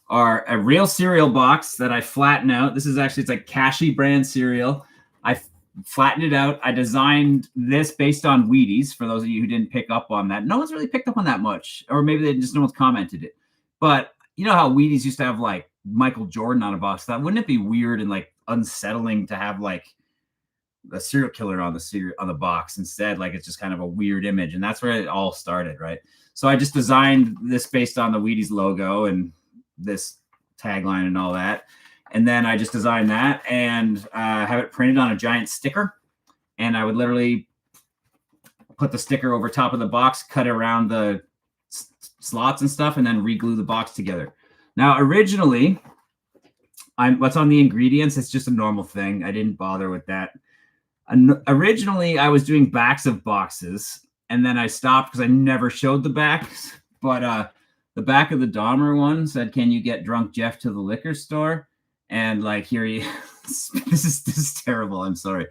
a real cereal box that I flatten out. This is actually, it's like Kashi brand cereal. I flattened it out. I designed this based on Wheaties, for those of you who didn't pick up on that. No one's really picked up on that much, or maybe no one's commented it. But you know how Wheaties used to have like Michael Jordan on a box? That wouldn't it be weird and like unsettling to have like a serial killer on the box instead? Like it's just kind of a weird image, and that's where it all started, right? So I just designed this based on the Wheaties logo and this tagline and all that. And then I just designed that and have it printed on a giant sticker. And I would literally put the sticker over top of the box, cut around the slots and stuff, and then re-glue the box together. Now, originally, what's on the ingredients, it's just a normal thing. I didn't bother with that. Originally, I was doing backs of boxes, and then I stopped because I never showed the backs. But the back of the Dahmer one said, "Can you get drunk Jeff to the liquor store?" And like, here he this is terrible. I'm sorry.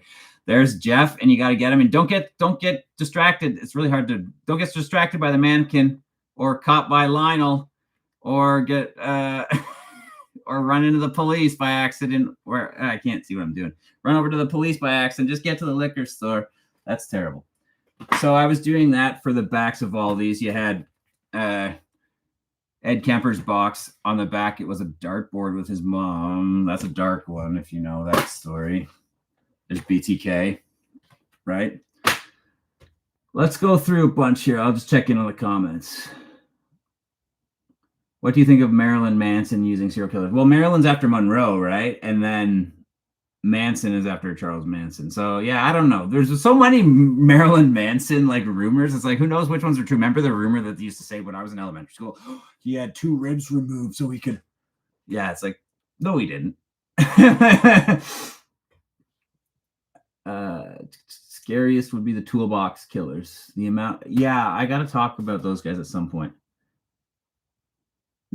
There's Jeff, and you got to get him. And don't get distracted. It's really hard to don't get distracted by the mannequin, or caught by Lionel, or get or run into the police by accident. Or I can't see what I'm doing. Run over to the police by accident. Just get to the liquor store. That's terrible. So I was doing that for the backs of all these. You had Ed Kemper's box. On the back, it was a dartboard with his mom. That's a dark one, if you know that story. There's BTK, right? Let's go through a bunch here. I'll just check in on the comments. What do you think of Marilyn Manson using serial killers? Well, Marilyn's after Monroe, right? And then Manson is after Charles Manson. So yeah, I don't know. There's so many Marilyn Manson like rumors. It's like, who knows which ones are true? Remember the rumor that they used to say when I was in elementary school? He had 2 ribs removed so he could. Yeah, it's like, no, he didn't. Scariest would be the toolbox killers. The amount. Yeah, I got to talk about those guys at some point.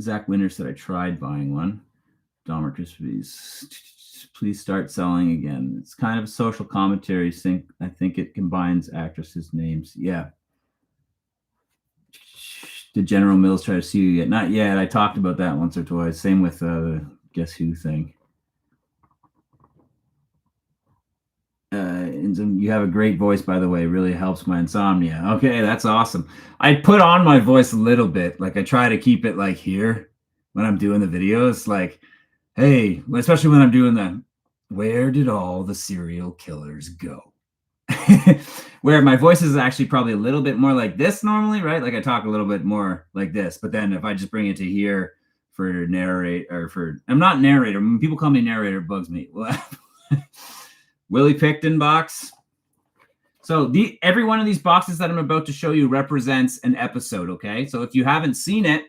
Zach Winter said I tried buying one. Dahmer Crispies. Please start selling again. It's kind of a social commentary. I think it combines actresses' names. Yeah. Did General Mills try to sue you yet? Not yet. I talked about that once or twice. Same with the Guess Who thing. You have a great voice, by the way. It really helps my insomnia. Okay, that's awesome. I put on my voice a little bit. Like I try to keep it like here when I'm doing the videos. Like, hey, especially when I'm doing the where did all the serial killers go? Where my voice is actually probably a little bit more like this normally, right? Like I talk a little bit more like this, but then if I just bring it to here narrate or for I'm not narrator. When people call me narrator, it bugs me. Willie Picton box. So every one of these boxes that I'm about to show you represents an episode. Okay, so if you haven't seen it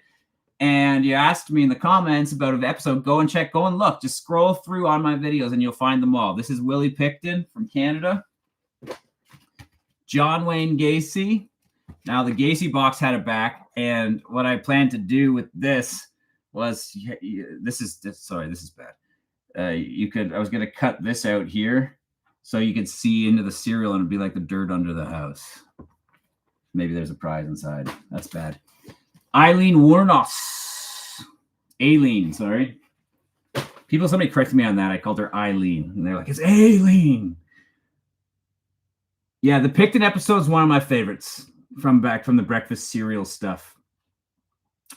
and you asked me in the comments about an episode, go and look. Just scroll through on my videos and you'll find them all. This is Willie Picton from Canada. John Wayne Gacy. Now the Gacy box had a back, and what I planned to do with this was this is bad. I was going to cut this out here so you could see into the cereal and it'd be like the dirt under the house. Maybe there's a prize inside. That's bad. Eileen Wuornos. Aileen, sorry. Somebody corrected me on that. I called her Eileen, and they're like, it's Aileen. Yeah, the Picton episode is one of my favorites from the breakfast cereal stuff.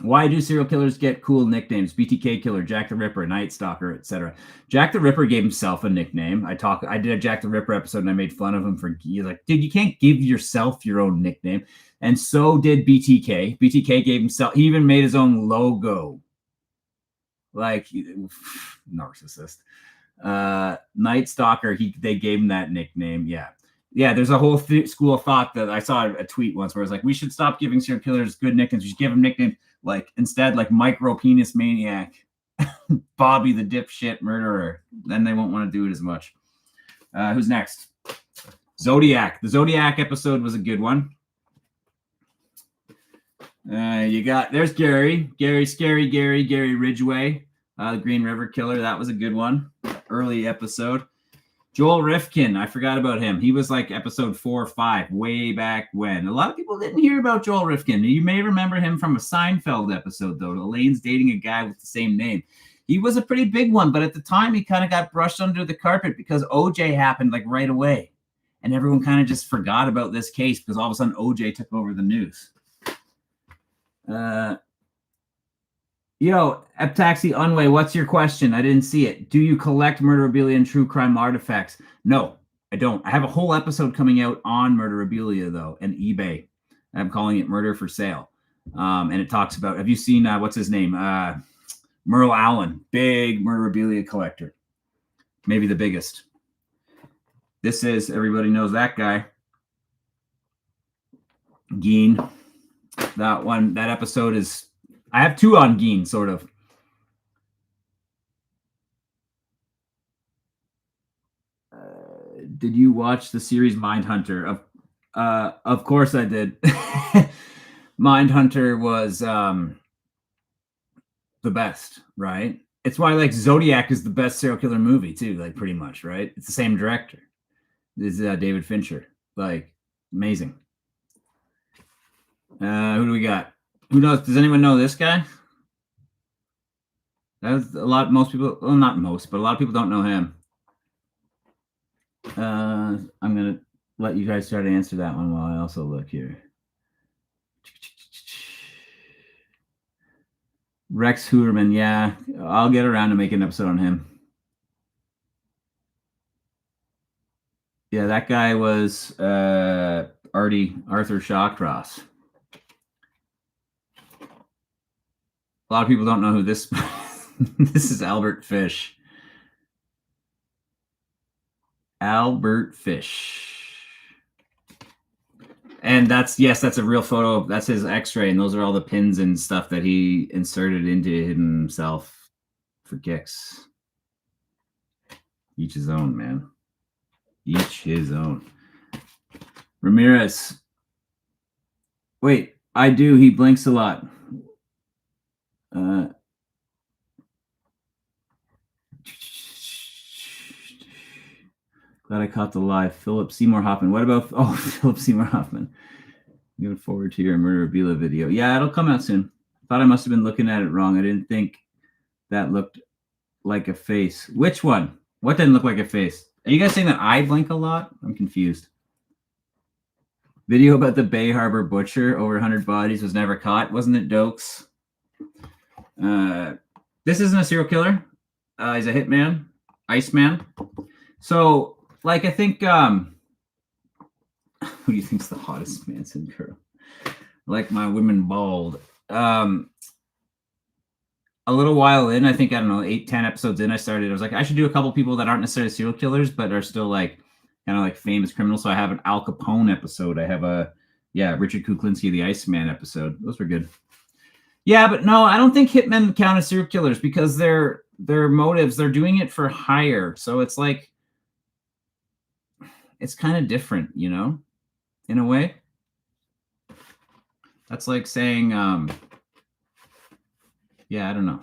Why do serial killers get cool nicknames? BTK Killer, Jack the Ripper, Night Stalker, etc. Jack the Ripper gave himself a nickname. I did a Jack the Ripper episode and I made fun of him for like, dude, you can't give yourself your own nickname. And so did BTK. BTK gave himself, he even made his own logo. Like, narcissist. Night Stalker, they gave him that nickname. Yeah, there's a whole school of thought that I saw a tweet once where it's like, we should stop giving serial killers good nicknames. We should give them nicknames instead Micro Penis Maniac, Bobby the Dipshit Murderer. Then they won't want to do it as much. Who's next? Zodiac. The Zodiac episode was a good one. There's Gary Ridgway, the Green River Killer. That was a good one. Early episode. Joel Rifkin, I forgot about him. He was like episode 4 or 5, way back when. A lot of people didn't hear about Joel Rifkin. You may remember him from a Seinfeld episode, though. Elaine's dating a guy with the same name. He was a pretty big one, but at the time, he kind of got brushed under the carpet because OJ happened right away. And everyone kind of just forgot about this case because all of a sudden OJ took over the news. Taxi Unway, what's your question? I didn't see it. Do you collect murderabilia and true crime artifacts? No, I don't. I have a whole episode coming out on murderabilia, though, and eBay. I'm calling it Murder for Sale. And it talks about, have you seen, what's his name? Merle Allen, big murderabilia collector. Maybe the biggest. This is, everybody knows that guy. Geen. That episode is, I have 2 on Geen, sort of. Did you watch the series Mindhunter? Of course I did. Mindhunter was the best, right? It's why Zodiac is the best serial killer movie too, pretty much, right? It's the same director. This is David Fincher. Amazing. Who do we got? Who knows? Does anyone know this guy? Most people, well, not most, but a lot of people don't know him. I'm going to let you guys try to answer that one while I also look here. Rex Hooterman, yeah. I'll get around to making an episode on him. Yeah, that guy was Arthur Shawcross. A lot of people don't know who this this is Albert Fish. Albert Fish. And that's a real photo. That's his x-ray, and those are all the pins and stuff that he inserted into himself for kicks. Each his own, man. Each his own. Ramirez. Wait, I do. He blinks a lot. Glad I caught the live. Philip Seymour Hoffman. What about Philip Seymour Hoffman? Looking forward to your Murderabilia video. Yeah, it'll come out soon. Thought I must have been looking at it wrong. I didn't think that looked like a face. Which one? What didn't look like a face? Are you guys saying that I blink a lot? I'm confused. Video about the Bay Harbor butcher. Over 100 bodies was never caught. Wasn't it Dokes? This isn't a serial killer. He's a hitman. Iceman. So, I think, who do you think's the hottest Manson girl? Like my women bald. a little while in, I think, I don't know, 8-10 episodes in, I was like, I should do a couple people that aren't necessarily serial killers, but are still like kind of like famous criminals. So I have an Al Capone episode. I have a Richard Kuklinski, the Iceman episode. Those were good. Yeah, but no, I don't think hitmen count as serial killers because their motives, they're doing it for hire. So it's like, it's kind of different, you know, in a way. That's like saying, yeah, I don't know.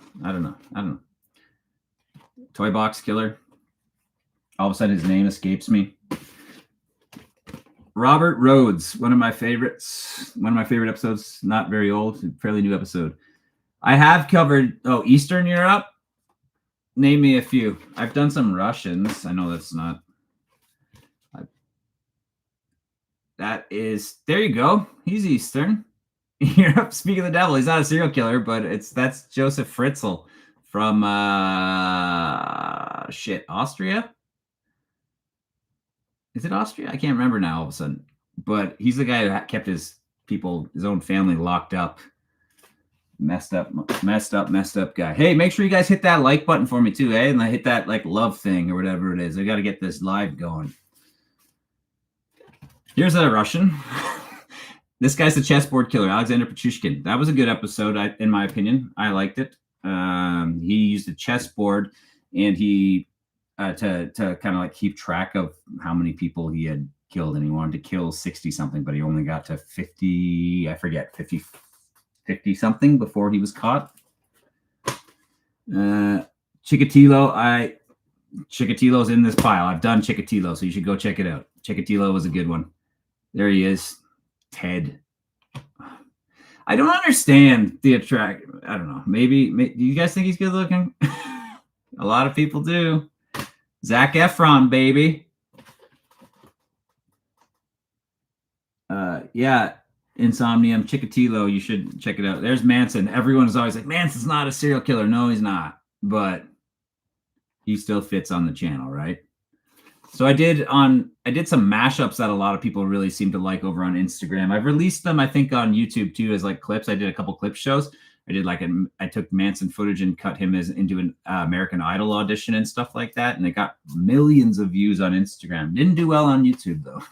Toy box killer. All of a sudden his name escapes me. Robert Rhodes, one of my favorite episodes, not very old, fairly new episode. I have covered, Eastern Europe. Name me a few. I've done some Russians. I know that's not. That is, there you go. He's Eastern Europe. Speak of the devil. He's not a serial killer, but that's Joseph Fritzl from Austria. Is it Austria? I can't remember now all of a sudden. But he's the guy who kept his own family locked up. Messed up guy. Hey, make sure you guys hit that like button for me too, eh? And hit that like love thing or whatever it is. I got to get this live going. Here's a Russian. This guy's the chessboard killer, Alexander Petrushkin. That was a good episode, in my opinion. I liked it. He used a chessboard, and he to kind of like keep track of how many people he had killed, and he wanted to kill 60 something, but he only got to 50. I forget 50 something before he was caught. Chikatilo's in this pile. I've done Chikatilo, so you should go check it out. Chikatilo was a good one. There he is. Ted. I don't understand the attract. I don't know. Maybe do you guys think he's good looking? A lot of people do. Zac Efron, baby. Yeah. Insomnium, Chikatilo, you should check it out. There's Manson. Everyone is always like, Manson's not a serial killer. No, he's not. But he still fits on the channel, right? So I did some mashups that a lot of people really seem to like over on Instagram. I've released them, I think, on YouTube too as like clips. I did a couple clip shows. I took Manson footage and cut him into an American Idol audition and stuff like that. And it got millions of views on Instagram. Didn't do well on YouTube though.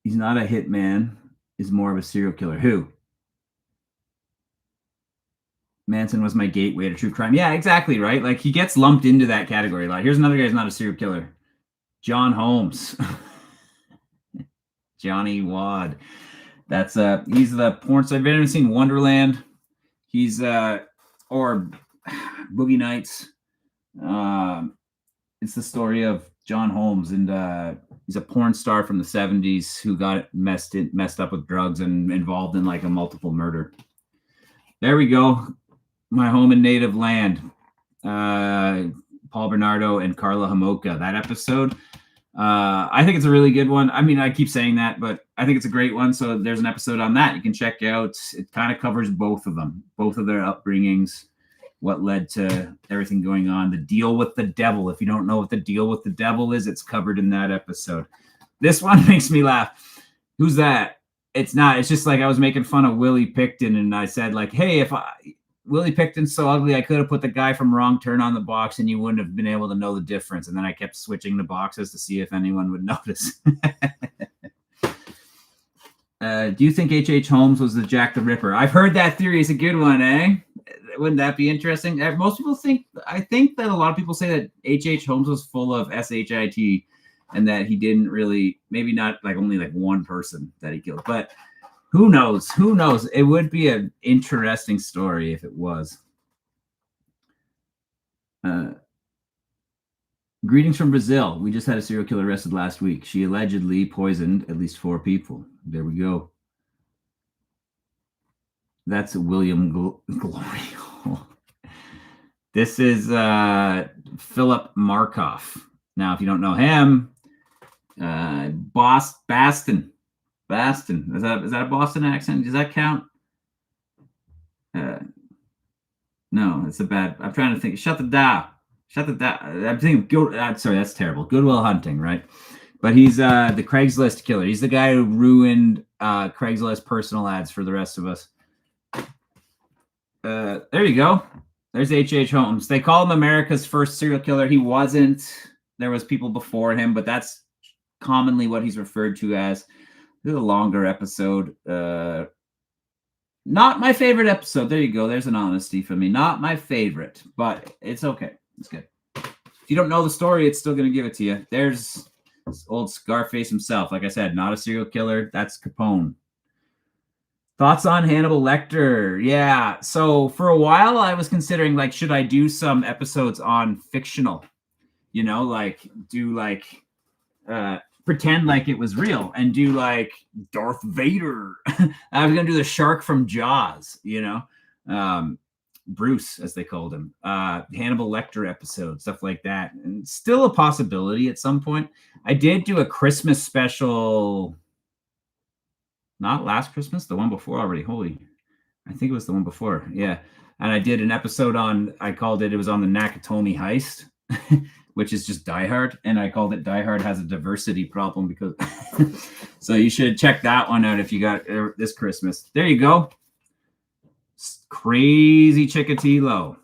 He's not a hitman. He's more of a serial killer. Who? Manson was my gateway to true crime. Yeah, exactly, right? Like, he gets lumped into that category. Like, here's another guy who's not a serial killer. John Holmes. Johnny Wad. That's he's the porn star. I've never seen Wonderland. He's or Boogie Nights. It's the story of John Holmes, and he's a porn star from the 70s who got messed up with drugs and involved in like a multiple murder. There we go. My home and native land. Paul Bernardo and Carla Homolka. That episode, I think it's a really good one. I mean, I keep saying that, but I think it's a great one. So there's an episode on that you can check out. It kind of covers both of them, both of their upbringings, what led to everything going on, the deal with the devil. If you don't know what the deal with the devil is, it's covered in that episode. This one makes me laugh. Who's that? It's not. It's just like I was making fun of Willie Picton, and I said like, hey, Willie Picton's so ugly, I could have put the guy from Wrong Turn on the box and you wouldn't have been able to know the difference. And then I kept switching the boxes to see if anyone would notice. Do you think H.H. Holmes was the Jack the Ripper? I've heard that theory. It's a good one, eh? Wouldn't that be interesting? Most people I think that a lot of people say that H.H. Holmes was full of SHIT and that he didn't really, maybe not like only like one person that he killed, but who knows? Who knows? It would be an interesting story if it was. Greetings from Brazil. We just had a serial killer arrested last week. She allegedly poisoned at least 4 people. There we go. That's William Glory. This is Philip Markoff. Now, if you don't know him, Baston. Is that a Boston accent? Does that count? No, it's a bad. I'm trying to think. Shut the da. I'm thinking. Sorry, that's terrible. Good Will Hunting, right? But he's the Craigslist killer. He's the guy who ruined Craigslist personal ads for the rest of us. There you go. There's H.H. Holmes. They call him America's first serial killer. He wasn't. There was people before him, but that's commonly what he's referred to as. This is a longer episode. Not my favorite episode. There you go. There's an honesty from me. Not my favorite, but it's okay. It's good. If you don't know the story, it's still going to give it to you. There's old Scarface himself. Like I said, not a serial killer. That's Capone. Thoughts on Hannibal Lecter? Yeah. So for a while, I was considering, like, should I do some episodes on fictional? You know, like do like pretend like it was real and do like Darth Vader. I was gonna do the shark from Jaws. You know, Bruce, as they called him, Hannibal Lecter episode, stuff like that. And still a possibility at some point. I did do a Christmas special. Not last Christmas, the one before already. Holy, I think it was the one before. Yeah. And I did an episode on, I called it, it was on the Nakatomi heist, which is just Die Hard. And I called it Die Hard Has a Diversity Problem because, so you should check that one out if you got this Christmas. There you go. Crazy Chikatilo.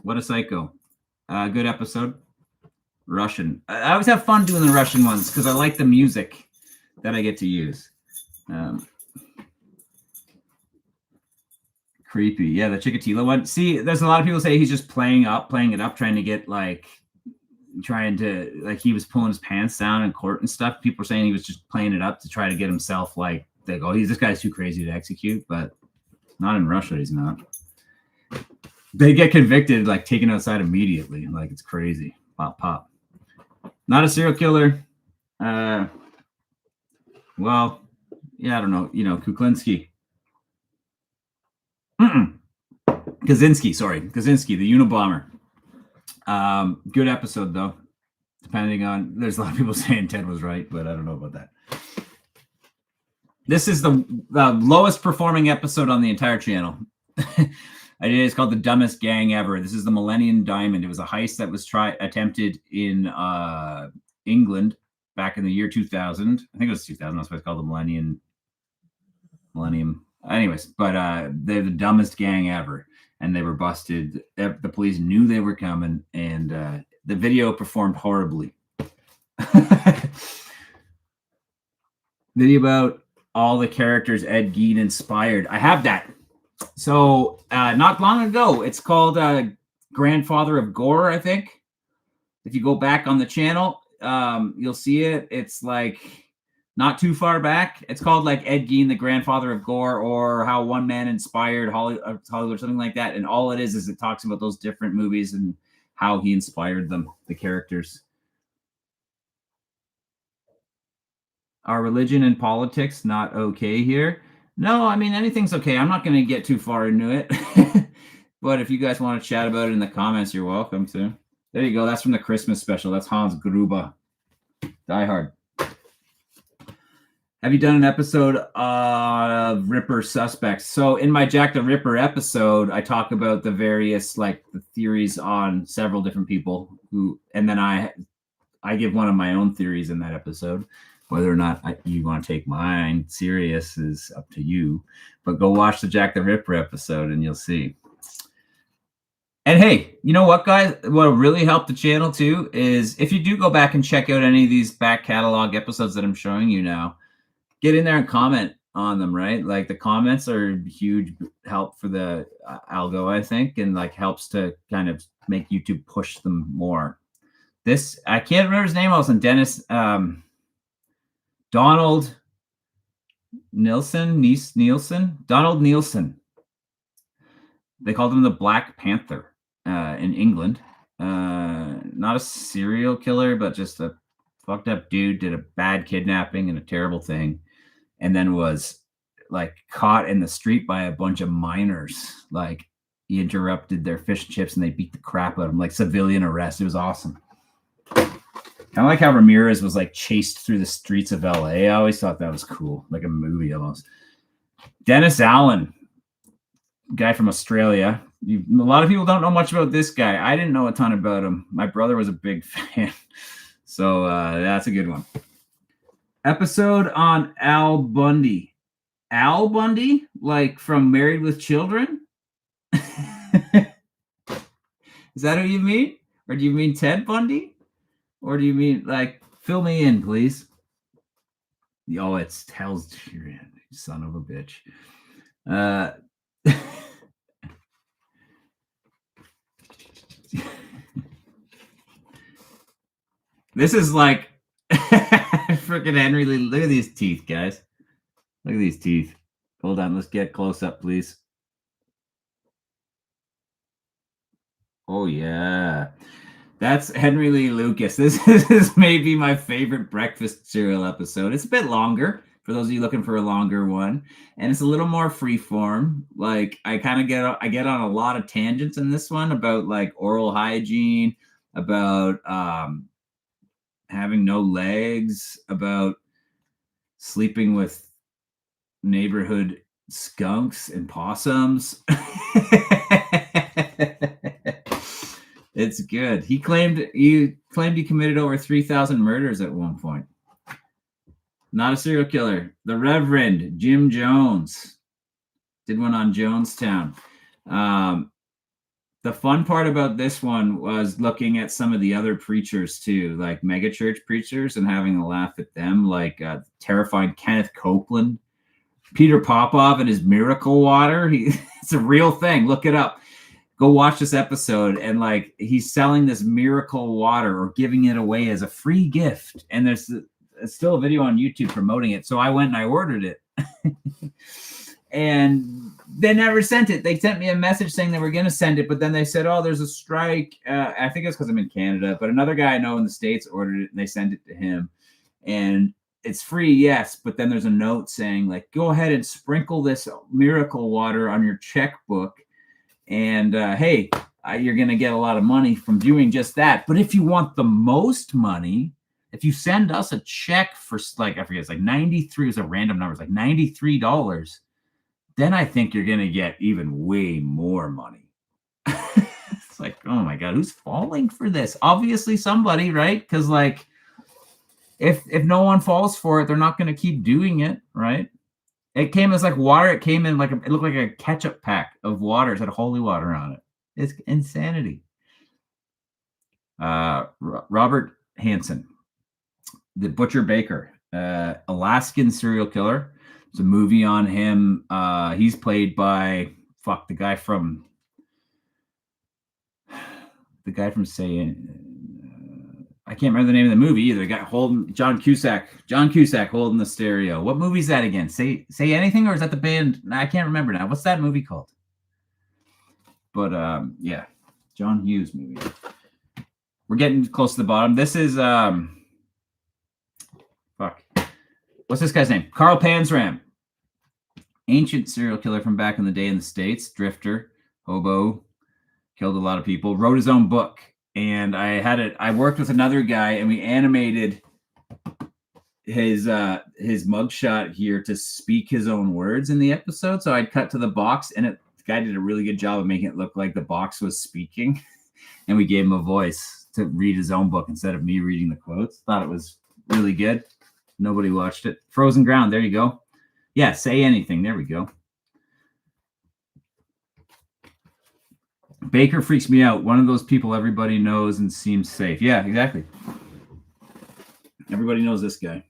What a psycho. Good episode. Russian. I always have fun doing the Russian ones because I like the music that I get to use. Creepy. Yeah, the Chikatilo one. See, there's a lot of people say he's just playing it up, trying to get like, he was pulling his pants down in court and stuff. People are saying he was just playing it up to try to get himself like, they go, this guy's too crazy to execute, but not in Russia, he's not. They get convicted, like taken outside immediately. Like it's crazy. Pop, pop. Not a serial killer. Well, yeah, I don't know. You know, Kuklinski. Kaczynski, the Unabomber. Good episode, though. Depending on, there's a lot of people saying Ted was right, but I don't know about that. This is the lowest performing episode on the entire channel. It's called The Dumbest Gang Ever. This is the Millennium Diamond. It was a heist that was attempted in England back in the year 2000. I think it was 2000. That's why it's called the Millennium. Anyways, but they're the dumbest gang ever, and they were busted. The police knew they were coming, and the video performed horribly. Video about all the characters Ed Gein inspired. I have that. So not long ago, it's called Grandfather of Gore, I think. If you go back on the channel, you'll see it. It's like not too far back. It's called like Ed Gein, the Grandfather of Gore, or how one man inspired Hollywood, or something like that. And all it is it talks about those different movies and how he inspired them, the characters. Are religion and politics not okay here? No, I mean, anything's okay. I'm not going to get too far into it. But if you guys want to chat about it in the comments, you're welcome to. There you go. That's from the Christmas special. That's Hans Gruber. Die Hard. Have you done an episode of Ripper Suspects? So in my Jack the Ripper episode, I talk about the various, like, the theories on several different people who, and then I give one of my own theories in that episode. Whether or not you want to take mine serious is up to you. But go watch the Jack the Ripper episode and you'll see. And hey, you know what, guys? What really helped the channel too is if you do go back and check out any of these back catalog episodes that I'm showing you now, get in there and comment on them, right? Like the comments are huge help for the algo, I think, and like helps to kind of make YouTube push them more. This, I can't remember his name also, Dennis, Donald Nielsen. Donald Nielsen. They called him the Black Panther in England. Not a serial killer, but just a fucked up dude, did a bad kidnapping and a terrible thing, and then was like caught in the street by a bunch of miners. Like he interrupted their fish and chips and they beat the crap out of him, like civilian arrest. It was awesome. Kind of like how Ramirez was like chased through the streets of LA. I always thought that was cool, like a movie almost. Dennis Allen, guy from Australia. A lot of people don't know much about this guy. I didn't know a ton about him. My brother was a big fan. So that's a good one. Episode on Al Bundy. Al Bundy, like from Married with Children? Is that who you mean? Or do you mean Ted Bundy? Or do you mean, like, fill me in, please? Oh, it's Hell's Tyrion, son of a bitch. This is like freaking Henry Lee. Look at these teeth, guys. Look at these teeth. Hold on, let's get close up, please. Oh yeah, that's Henry Lee Lucas. This is maybe my favorite breakfast cereal episode. It's a bit longer for those of you looking for a longer one, and it's a little more freeform. Like I get on a lot of tangents in this one about like oral hygiene, about having no legs, about sleeping with neighborhood skunks and possums. It's good. He claimed he committed over 3,000 murders at one point. Not a serial killer. The Reverend Jim Jones did one on Jonestown. The fun part about this one was looking at some of the other preachers too, like megachurch preachers, and having a laugh at them, like terrifying Kenneth Copeland, Peter Popov and his miracle water. It's a real thing. Look it up. Go watch this episode, and like he's selling this miracle water or giving it away as a free gift. And there's still a video on YouTube promoting it. So I went and I ordered it. And they never sent it. They sent me a message saying they were going to send it, but then they said, oh, there's a strike. I think it's because I'm in Canada, but another guy I know in the States ordered it and they sent it to him. And it's free, yes, but then there's a note saying, like, go ahead and sprinkle this miracle water on your checkbook. And hey, you're going to get a lot of money from doing just that. But if you want the most money, if you send us a check for like, I forget, it's like 93, it's a random number, it's like $93, then I think you're going to get even way more money. It's like, oh my God, who's falling for this? Obviously somebody, right? Because like, if no one falls for it, they're not going to keep doing it, right? It came as like water. It came in like it looked like a ketchup pack of water. It had holy water on it. It's insanity. Robert Hansen, the Butcher Baker, Alaskan serial killer. It's a movie on him. He's played by the guy from saying. I can't remember the name of the movie either. The guy holding John Cusack holding the stereo. What movie is that again? Say Anything, or is that the band? I can't remember now. What's that movie called? But yeah, John Hughes movie. We're getting close to the bottom. This is what's this guy's name? Carl Panzram. Ancient serial killer from back in the day in the States. Drifter, hobo, killed a lot of people. Wrote his own book. And I worked with another guy, and we animated his mugshot here to speak his own words in the episode. So I'd cut to the box, and the guy did a really good job of making it look like the box was speaking. And we gave him a voice to read his own book instead of me reading the quotes. Thought it was really good. Nobody watched it. Frozen Ground. There you go. Yeah, Say Anything. There we go. Baker freaks me out. One of those people everybody knows and seems safe. Yeah, exactly. Everybody knows this guy.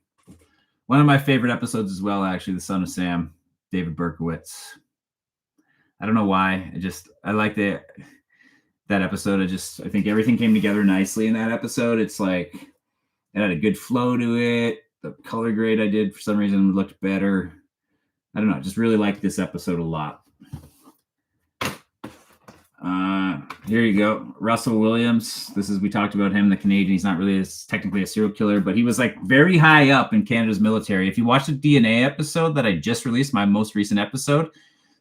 One of my favorite episodes as well, actually, The Son of Sam, David Berkowitz. I don't know why. I like that episode. I think everything came together nicely in that episode. It's like it had a good flow to it. The color grade I did for some reason looked better. I don't know. I just really liked this episode a lot. Here you go. Russell Williams. We talked about him, the Canadian. He's not really technically a serial killer, but he was like very high up in Canada's military. If you watch the DNA episode that I just released, my most recent episode,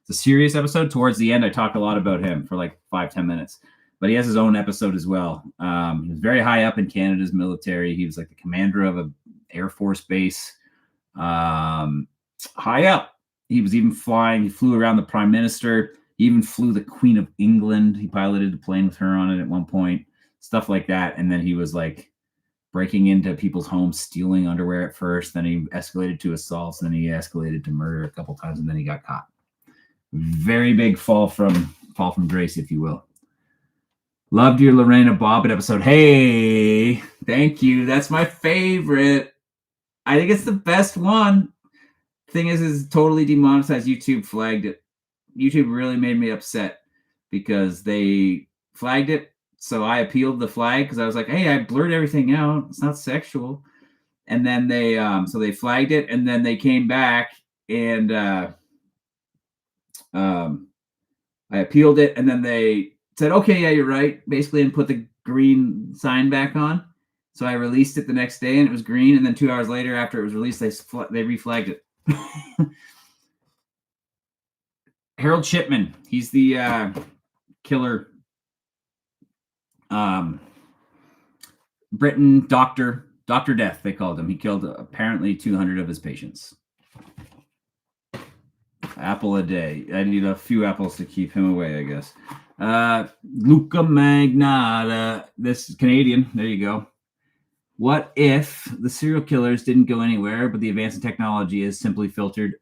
the serious episode, towards the end, I talk a lot about him for like 5-10 minutes, but he has his own episode as well. He was very high up in Canada's military. He was like the commander of an Air Force base, high up. He was even flying. He flew around the Prime Minister. He even flew the Queen of England. He piloted a plane with her on it at one point, stuff like that. And then he was like breaking into people's homes, stealing underwear at first. Then he escalated to assaults. Then he escalated to murder a couple times, and then he got caught. Very big fall from fall from grace, if you will. Loved your Lorena Bobbitt episode. Hey, thank you. That's my favorite. I think it's the best one. Thing is totally demonetized. YouTube flagged it. YouTube really made me upset because they flagged it. So I appealed the flag because I was like, hey, I blurred everything out. It's not sexual. And then they flagged it, and then they came back and I appealed it, and then they said, okay, yeah, you're right, basically, and put the green sign back on. So I released it the next day, and it was green, and then 2 hours later, after it was released, they reflagged it. Harold Shipman, he's the killer Britain Dr. Death, they called him. He killed apparently 200 of his patients. Apple a day. I need a few apples to keep him away, I guess. Luca Magnata. This is Canadian. There you go. What if the serial killers didn't go anywhere, but the advance in technology has simply filtered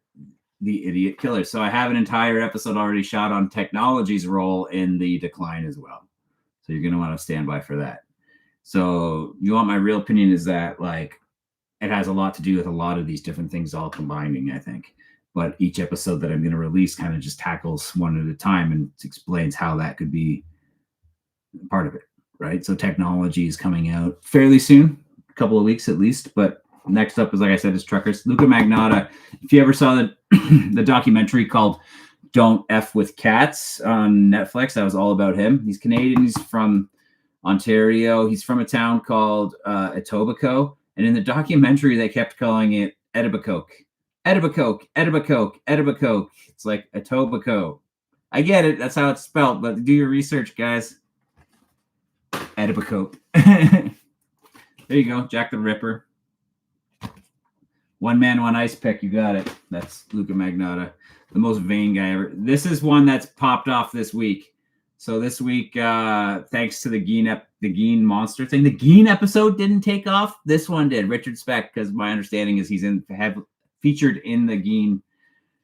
the idiot killers? So I have an entire episode already shot on technology's role in the decline as well. So you're going to want to stand by for that. So you want my real opinion is that, like, it has a lot to do with a lot of these different things all combining, I think. But each episode that I'm going to release kind of just tackles one at a time and explains how that could be part of it, right? So technology is coming out fairly soon, a couple of weeks at least. But next up is, like I said, is truckers. Luca Magnotta. If you ever saw the documentary called Don't F with Cats on Netflix, that was all about him. He's Canadian. He's from Ontario. He's from a town called Etobicoke. And in the documentary, they kept calling it Etobicoke. Etobicoke, Etobicoke, Etobicoke. It's like Etobicoke. I get it. That's how it's spelled. But do your research, guys. Etobicoke. There you go. Jack the Ripper. One man, one ice pick. You got it. That's Luca Magnotta. The most vain guy ever. This is one that's popped off this week. So this week, thanks to the Geen monster thing, the Geen episode didn't take off. This one did. Richard Speck, because my understanding is he's featured in the Geen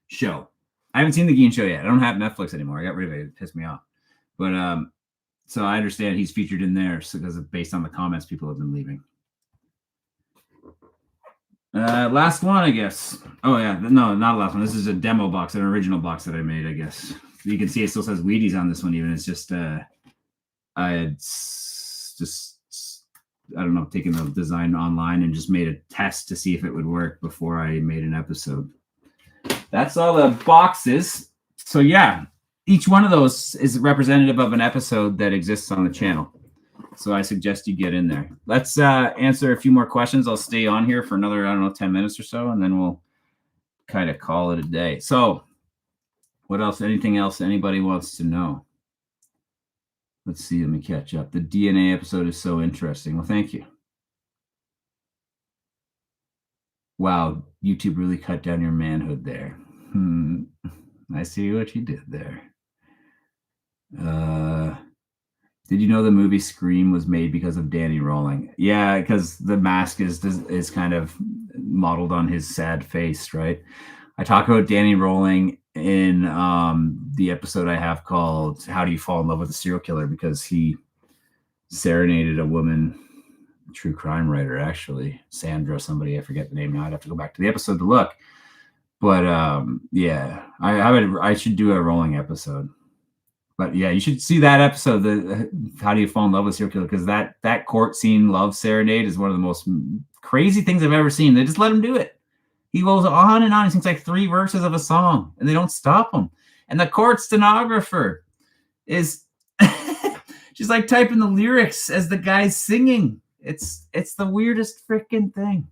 show. I haven't seen the Geen show yet. I don't have Netflix anymore. I got rid of it. It pissed me off. But so I understand he's featured in there because based on the comments people have been leaving. Last one, I guess. Oh yeah, no, not last one. This is a demo box, an original box that I made, I guess. You can see it still says Wheaties on this one. Even it's just I had just I don't know, taken the design online and just made a test to see if it would work before I made an episode. That's all the boxes. So yeah, each one of those is representative of an episode that exists on the channel. So I suggest you get in there. Let's answer a few more questions. I'll stay on here for another, I don't know, 10 minutes or so, and then we'll kind of call it a day. So what else? Anything else anybody wants to know? Let's see. Let me catch up. The DNA episode is so interesting. Well, thank you. Wow, YouTube really cut down your manhood there. I see what you did there. Did you know the movie Scream was made because of Danny Rolling? Yeah, because the mask is kind of modeled on his sad face, right? I talk about Danny Rolling in the episode I have called How Do You Fall in Love with a Serial Killer, because he serenaded a woman, true crime writer, actually, Sandra, somebody, I forget the name now. I'd have to go back to the episode to look. But yeah, I should do a Rolling episode. But yeah, you should see that episode, the How Do You Fall in Love with a Serial Killer, because that court scene love serenade is one of the most crazy things I've ever seen. They just let him do it. He goes on and on. He sings like 3 verses of a song, and they don't stop him. And the court stenographer is she's like typing the lyrics as the guy's singing. It's the weirdest freaking thing.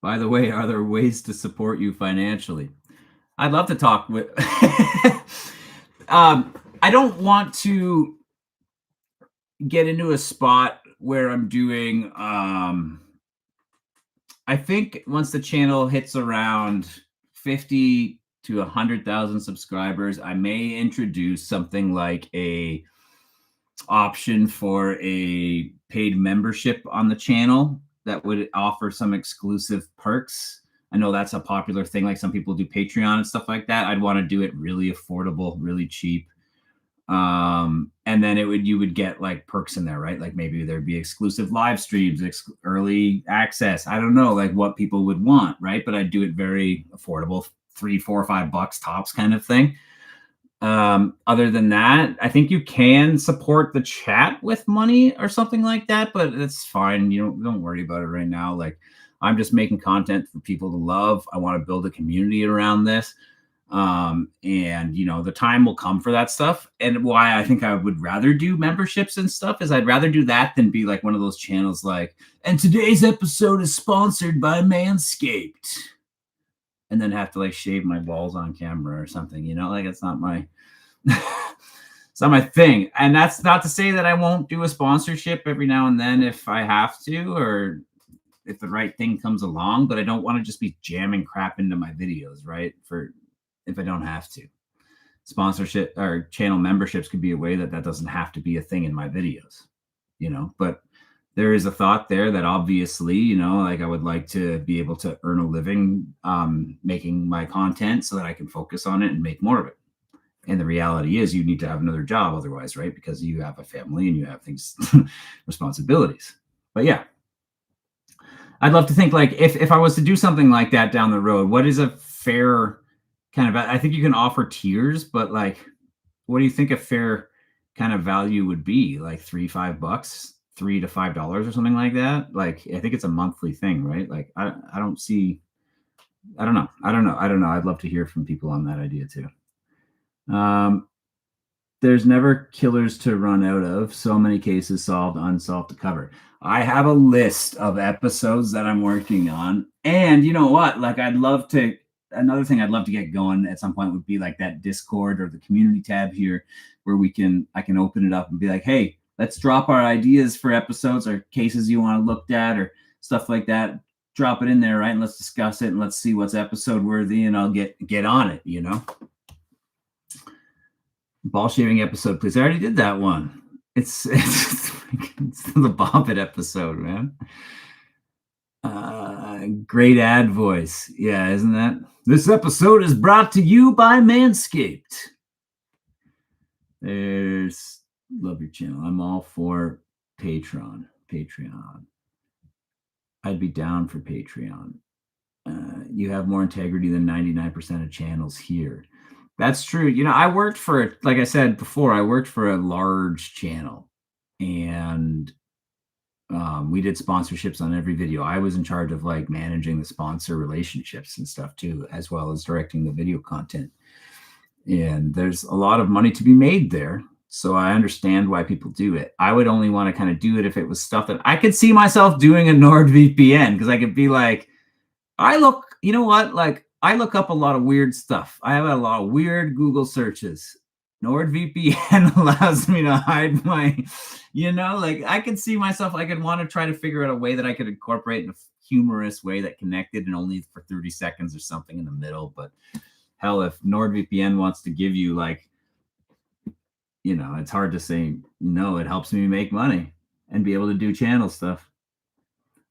By the way, are there ways to support you financially? I'd love to talk with. I don't want to get into a spot where I'm doing. I think once the channel hits around 50 to 100,000 subscribers, I may introduce something like a option for a paid membership on the channel. that would offer some exclusive perks. I know that's a popular thing. Like some people do Patreon and stuff like that. I'd want to do it really affordable, really cheap. And then you would get like perks in there, right? Like maybe there'd be exclusive live streams, early access. I don't know, like what people would want, right? But I'd do it very affordable, $3, $4, $5 tops kind of thing. Other than that, I think you can support the chat with money or something like that, but it's fine. You don't worry about it right now. Like I'm just making content for people to love. I want to build a community around this. And the time will come for that stuff. And why I think I would rather do memberships and stuff is I'd rather do that than be like one of those channels like, and today's episode is sponsored by Manscaped, and then have to like shave my balls on camera or something, like it's not my it's not my thing. And that's not to say that I won't do a sponsorship every now and then if I have to, or if the right thing comes along, but I don't want to just be jamming crap into my videos, right? If I don't have to. Sponsorship or channel memberships could be a way that doesn't have to be a thing in my videos, but there is a thought there that obviously, like I would like to be able to earn a living making my content so that I can focus on it and make more of it. And the reality is you need to have another job otherwise, right? Because you have a family and you have things, responsibilities. But yeah, I'd love to think like if I was to do something like that down the road, what is a fair kind of, I think you can offer tiers, but like, what do you think a fair kind of value would be? Like $3, $5, $3 to $5 or something like that. Like, I think it's a monthly thing, right? Like, I don't know. I'd love to hear from people on that idea too. There's never killers to run out of. So many cases solved, unsolved to cover. I have a list of episodes that I'm working on. And you know what? Like, another thing I'd love to get going at some point would be like that Discord or the community tab here where I can open it up and be like, hey, let's drop our ideas for episodes or cases you want to look at or stuff like that. Drop it in there, right? And let's discuss it and let's see what's episode worthy, and I'll get on it, Ball shaving episode, please. I already did that one. It's the Bobbit episode, man. Great ad voice. Yeah, isn't that? This episode is brought to you by Manscaped. Love your channel. I'm all for Patreon. I'd be down for Patreon. You have more integrity than 99% of channels here. That's true. I worked for, like I said before, I worked for a large channel, and we did sponsorships on every video. I was in charge of like managing the sponsor relationships and stuff too, as well as directing the video content. And there's a lot of money to be made there. So I understand why people do it. I would only want to kind of do it if it was stuff that I could see myself doing a NordVPN, because I could be like, you know what? Like, I look up a lot of weird stuff. I have a lot of weird Google searches. NordVPN allows me to hide my, like I could see myself, I could want to try to figure out a way that I could incorporate in a humorous way that connected and only for 30 seconds or something in the middle. But hell, if NordVPN wants to give you like, it's hard to say no. It helps me make money and be able to do channel stuff.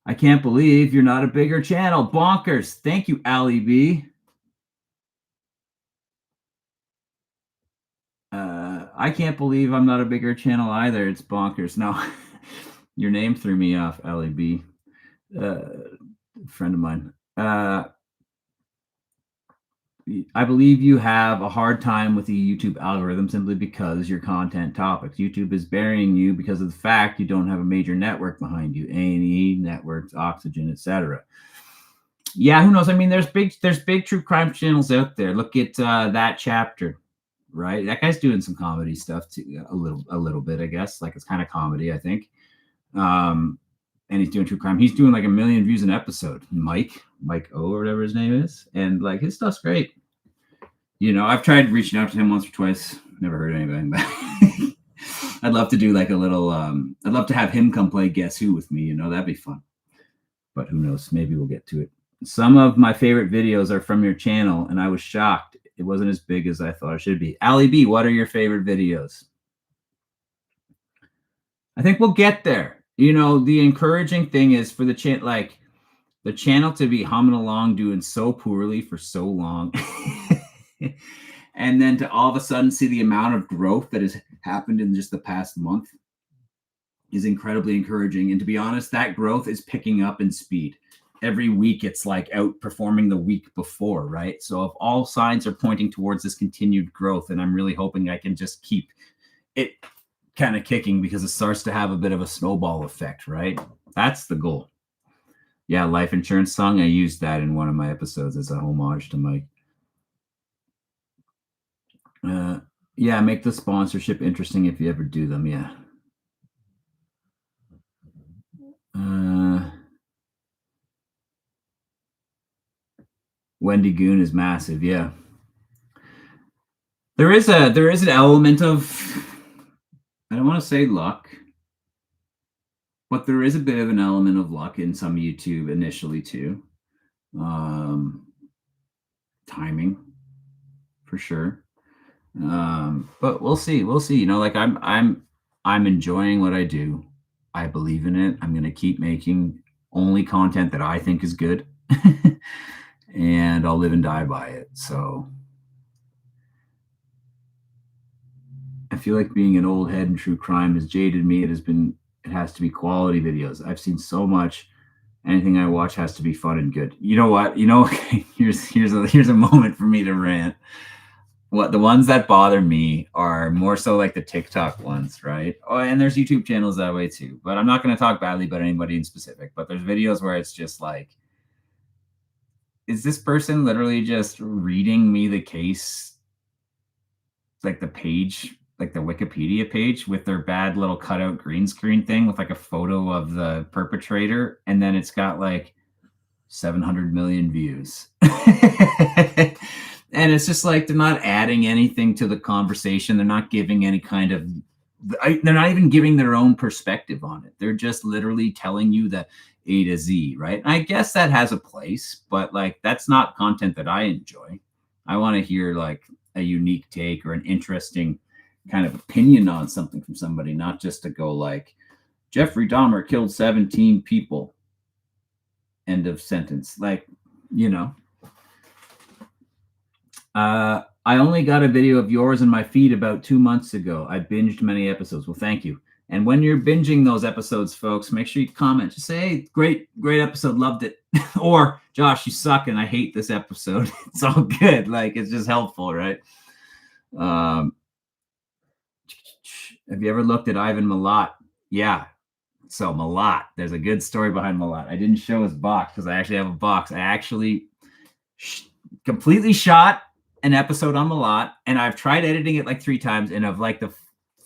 I can't believe you're not a bigger channel. Bonkers. Thank you, Ali B. I can't believe I'm not a bigger channel either. It's bonkers. No, your name threw me off, Ali B. Friend of mine. I believe you have a hard time with the YouTube algorithm simply because your content topics. YouTube is burying you because of the fact you don't have a major network behind you. A&E, networks, Oxygen, etc. Yeah, who knows? I mean, there's big true crime channels out there. Look at That Chapter, right? That guy's doing some comedy stuff too, a little bit, I guess. Like, it's kind of comedy, I think. And he's doing true crime. He's doing like 1 million views an episode. Mike O or whatever his name is, and like his stuff's great. I've tried reaching out to him once or twice. Never heard anything. But I'd love to do like a little. I'd love to have him come play Guess Who with me. That'd be fun. But who knows? Maybe we'll get to it. Some of my favorite videos are from your channel, and I was shocked it wasn't as big as I thought it should be. Ali B, what are your favorite videos? I think we'll get there. The encouraging thing is for the channel to be humming along doing so poorly for so long. And then to all of a sudden see the amount of growth that has happened in just the past month is incredibly encouraging. And to be honest, that growth is picking up in speed. Every week it's like outperforming the week before, right? So if all signs are pointing towards this continued growth, and I'm really hoping I can just keep it kind of kicking, because it starts to have a bit of a snowball effect, right? That's the goal. Yeah, life insurance song. I used that in one of my episodes as a homage to Mike. Yeah, make the sponsorship interesting if you ever do them. Yeah. Wendy Goon is massive. Yeah. There is an element of, I don't want to say luck, but there is a bit of an element of luck in some YouTube initially too. Timing, for sure. But we'll see. We'll see. Like I'm enjoying what I do. I believe in it. I'm gonna keep making only content that I think is good. And I'll live and die by it. So I feel like being an old head in true crime has jaded me. It has to be quality videos. I've seen so much. Anything I watch has to be fun and good. You know what? Here's a moment for me to rant. What the ones that bother me are more so like the TikTok ones, right? Oh, and there's YouTube channels that way too. But I'm not going to talk badly about anybody in specific. But there's videos where it's just like, is this person literally just reading me the case, like the page, like the Wikipedia page, with their bad little cutout green screen thing with like a photo of the perpetrator, and then it's got like 700 million views. And it's just like they're not adding anything to the conversation. They're not giving any kind of, they're not even giving their own perspective on it. They're just literally telling you the A to Z, right? And I guess that has a place, but like that's not content that I enjoy. I want to hear like a unique take or an interesting kind of opinion on something from somebody, not just to go like, Jeffrey Dahmer killed 17 people. End of sentence. Like, I only got a video of yours in my feed about 2 months ago. I binged many episodes. Well, thank you. And when you're binging those episodes, folks, make sure you comment. Just say, hey, great episode, loved it. Or, Josh, you suck and I hate this episode. It's all good. Like, it's just helpful, right? Have you ever looked at Ivan Milat? Yeah. So Milat, there's a good story behind Milat. I didn't show his box because I actually have a box. I actually completely shot an episode on Milat, and I've tried editing it like 3 times, and of like the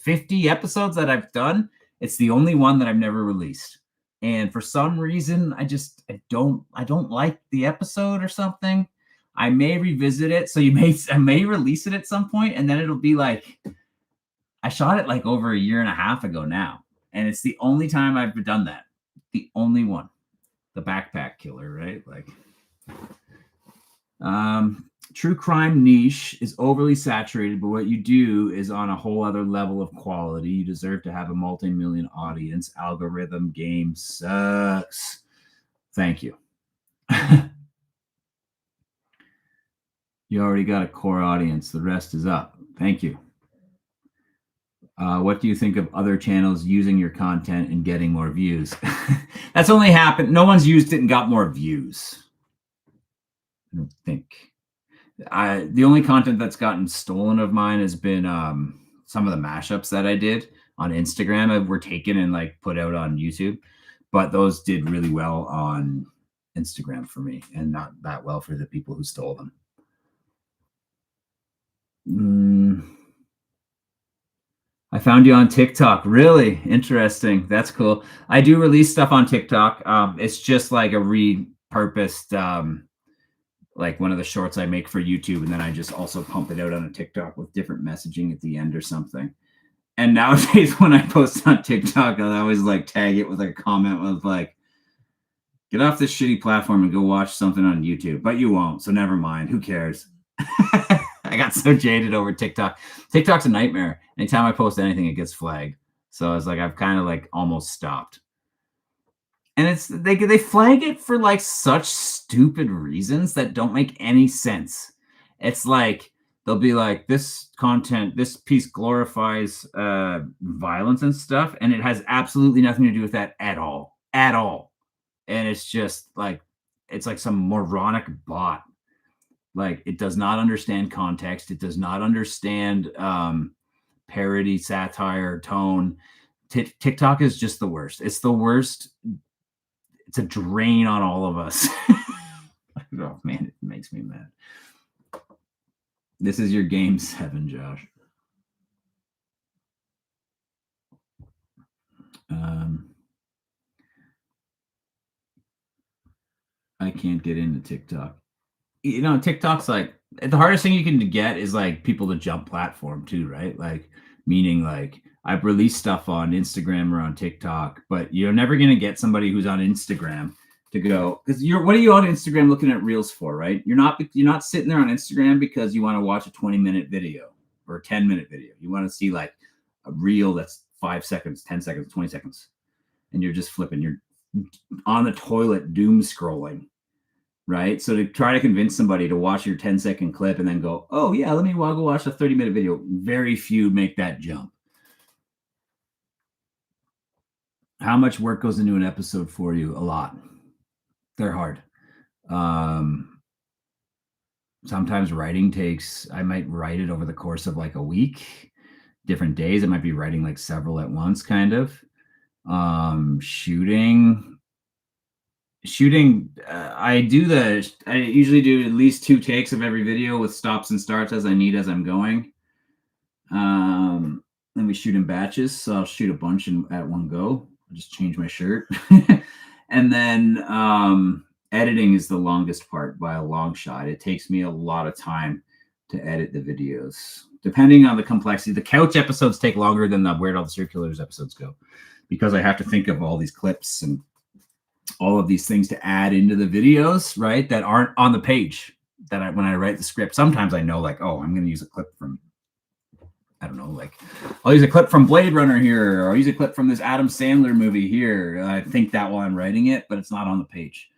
50 episodes that I've done, it's the only one that I've never released. And for some reason, I don't like the episode or something. I may revisit it. So I may release it at some point, and then it'll be like, I shot it like over 1.5 years ago now. And it's the only time I've done that. The only one. The backpack killer, right? Like, true crime niche is overly saturated, but what you do is on a whole other level of quality. You deserve to have a multi-million audience. Algorithm game sucks. Thank you. You already got a core audience. The rest is up. Thank you. What do you think of other channels using your content and getting more views? That's only happened. No one's used it and got more views. I don't think. The only content that's gotten stolen of mine has been some of the mashups that I did on Instagram were taken and like put out on YouTube, but those did really well on Instagram for me and not that well for the people who stole them. I found you on TikTok. Really interesting. That's cool. I do release stuff on TikTok. It's just like a repurposed, like one of the shorts I make for YouTube, and then I just also pump it out on a TikTok with different messaging at the end or something. And nowadays, when I post on TikTok, I always like tag it with a comment with like, "Get off this shitty platform and go watch something on YouTube." But you won't, so never mind. Who cares? I got so jaded over TikTok. TikTok's a nightmare. Anytime I post anything, it gets flagged. So it's like I've kind of like almost stopped. And they flag it for like such stupid reasons that don't make any sense. It's like they'll be like, this content, this piece glorifies violence and stuff, and it has absolutely nothing to do with that at all. At all. And it's just like it's like some moronic bot. Like it does not understand context. It does not understand parody, satire, tone. TikTok is just the worst. It's the worst. It's a drain on all of us. Oh man, it makes me mad. This is your game 7, Josh. I can't get into TikTok. You know, TikTok's like the hardest thing you can get is like people to jump platform too, right? Like meaning like I've released stuff on Instagram or on TikTok, but you're never gonna get somebody who's on Instagram to go because what are you on Instagram looking at reels for, right? You're not sitting there on Instagram because you want to watch a 20-minute video or a 10-minute video. You want to see like a reel that's 5 seconds, 10 seconds, 20 seconds, and you're just flipping. You're on the toilet doom scrolling. Right. So to try to convince somebody to watch your 10-second clip and then go, oh, yeah, let me go watch a 30-minute video. Very few make that jump. How much work goes into an episode for you? A lot. They're hard. Sometimes writing I might write it over the course of like a week, different days. I might be writing like several at once, kind of. Shooting, I usually do at least 2 takes of every video with stops and starts as I need as I'm going. Then we shoot in batches, so I'll shoot a bunch at one go. I'll just change my shirt. And then editing is the longest part by a long shot. It takes me a lot of time to edit the videos, depending on the complexity. The couch episodes take longer than the Weird All the Circulars episodes go, because I have to think of all these clips and all of these things to add into the videos, right? That aren't on the page when I write the script. Sometimes I know like, oh, I'm going to use a clip from, I don't know, like I'll use a clip from Blade Runner here, or I'll use a clip from this Adam Sandler movie here. I think that while I'm writing it, but it's not on the page.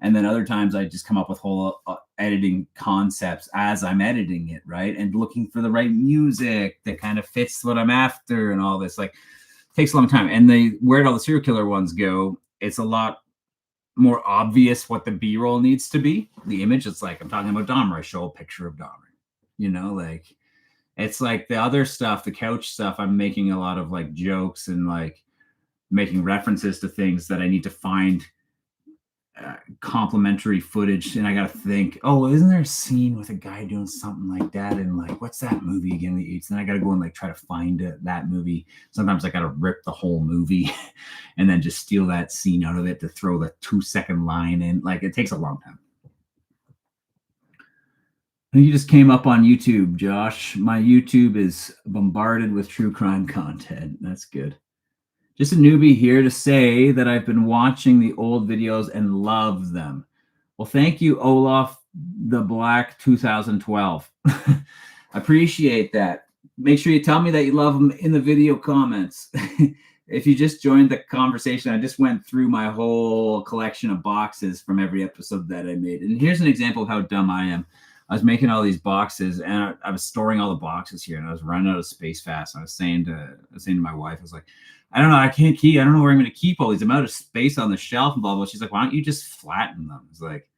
And then other times I just come up with whole editing concepts as I'm editing it, right? And looking for the right music that kind of fits what I'm after and all this. Like, takes a long time. And where all the serial killer ones go, it's a lot more obvious what the B-roll needs to be. The image, it's like I'm talking about Dahmer. I show a picture of Dahmer. You know, like it's like the other stuff, the couch stuff, I'm making a lot of like jokes and like making references to things that I need to find complimentary footage, and I gotta think, oh, isn't there a scene with a guy doing something like that, and like what's that movie again? Then I gotta go and like try to find that movie. Sometimes I gotta rip the whole movie and then just steal that scene out of it to throw the 2-second line in. Like it takes a long time. You just came up on YouTube, Josh. My YouTube is bombarded with true crime content. That's good. Just a newbie here to say that I've been watching the old videos and love them. Well, thank you, Olaf the Black 2012. Appreciate that. Make sure you tell me that you love them in the video comments. If you just joined the conversation, I just went through my whole collection of boxes from every episode that I made. And here's an example of how dumb I am. I was making all these boxes, and I was storing all the boxes here, and I was running out of space fast. I was saying to my wife, I was like, I don't know, I don't know where I'm going to keep all these. I'm out of space on the shelf and blah, blah. She's like, why don't you just flatten them? It's like,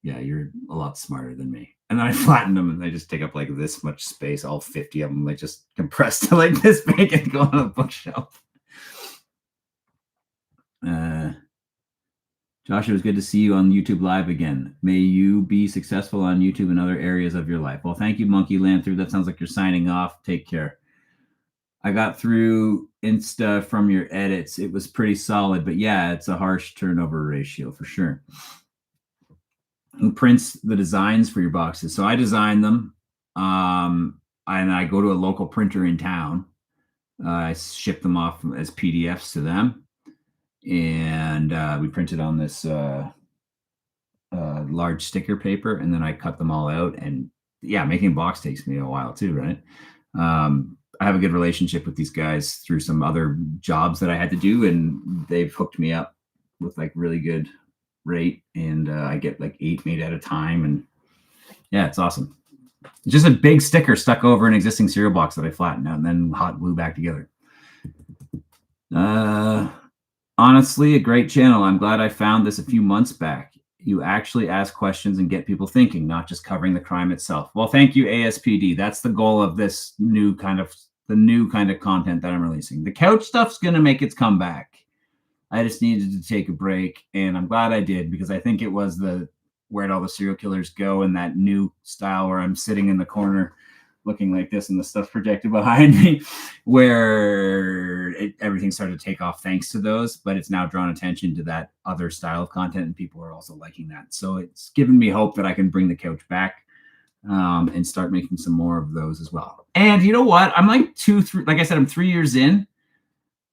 yeah, you're a lot smarter than me. And then I flattened them, and they just take up like this much space, all 50 of them, like just compressed to like this big and go on a bookshelf. Josh, it was good to see you on YouTube Live again. May you be successful on YouTube and other areas of your life. Well, thank you, Monkey Lanther. That sounds like you're signing off. Take care. I got through Insta from your edits. It was pretty solid, but yeah, it's a harsh turnover ratio for sure. Who prints the designs for your boxes? So I design them, and I go to a local printer in town. I ship them off as PDFs to them, and we print it on this large sticker paper, and then I cut them all out. And yeah, making a box takes me a while too, right? I have a good relationship with these guys through some other jobs that I had to do, and they've hooked me up with like really good rate, and I get like 8 made at a time, and yeah, it's awesome. It's just a big sticker stuck over an existing cereal box that I flattened out and then hot glue back together. Honestly, a great channel. I'm glad I found this a few months back. You actually ask questions and get people thinking, not just covering the crime itself. Well, thank you, ASPD. That's the goal of this new kind of content that I'm releasing. The couch stuff's going to make its comeback. I just needed to take a break, and I'm glad I did, because I think it was the where'd all the serial killers go, and that new style where I'm sitting in the corner looking like this and the stuff projected behind me, where everything started to take off thanks to those, but it's now drawn attention to that other style of content, and people are also liking that. So it's given me hope that I can bring the couch back and start making some more of those as well. And you know what? I'm like like I said, I'm 3 years in.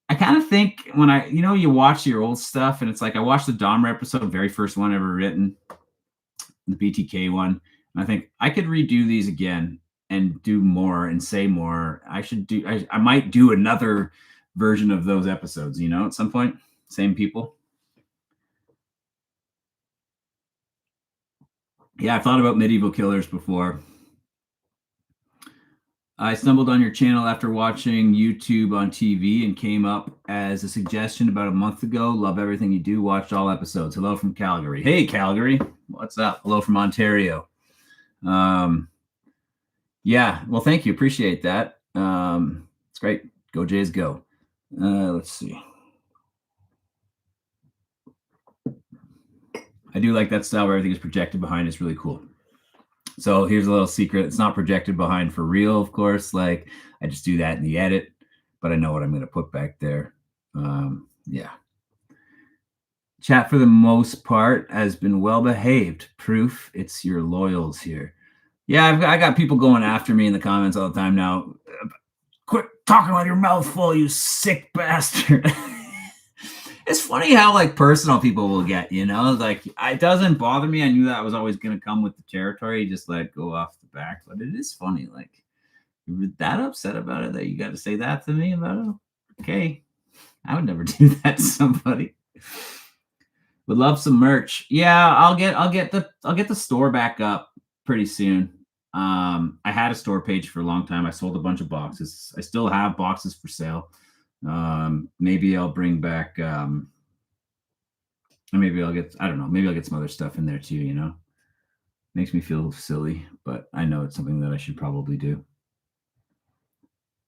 I kind of think when you watch your old stuff, and it's like I watched the Dahmer episode, very first one ever written, the BTK one, and I think I could redo these again and do more and say more. I might do another version of those episodes, at some point. Same people. Yeah, I've thought about medieval killers before. I stumbled on your channel after watching YouTube on TV and came up as a suggestion about a month ago. Love everything you do. Watched all episodes. Hello from Calgary. Hey, Calgary. What's up? Hello from Ontario. Yeah, well, thank you. Appreciate that. It's great. Go Jays, go. Let's see. I do like that style where everything is projected behind. It's really cool. So here's a little secret. It's not projected behind for real, of course. Like, I just do that in the edit, but I know what I'm going to put back there. Yeah. Chat for the most part has been well behaved. Proof it's your loyals here. Yeah, I got people going after me in the comments all the time now. Quit talking with your mouth full, you sick bastard. It's funny how like personal people will get, like it doesn't bother me. I knew that was always going to come with the territory, just let it go off the back. But it is funny, like you're that upset about it that you got to say that to me about it. Okay, I would never do that to somebody. Would love some merch. Yeah, I'll get the store back up pretty soon. I had a store page for a long time. I sold a bunch of boxes. I still have boxes for sale. Maybe I'll bring back maybe I'll get some other stuff in there too, makes me feel silly, but I know it's something that I should probably do.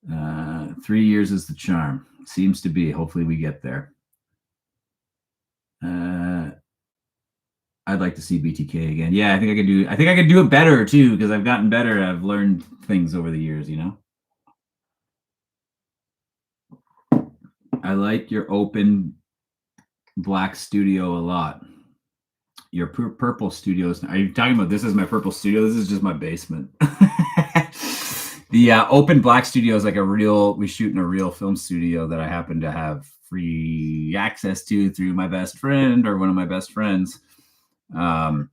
3 years is the charm. Seems to be. Hopefully we get there. I'd like to see BTK again. Yeah, I think I could do it better too, because I've gotten better. I've learned things over the years, I like your open black studio a lot. Your purple studios. Are you talking about this is my purple studio? This is just my basement. The open black studio is like we shoot in a real film studio that I happen to have free access to through my best friend or one of my best friends. I'm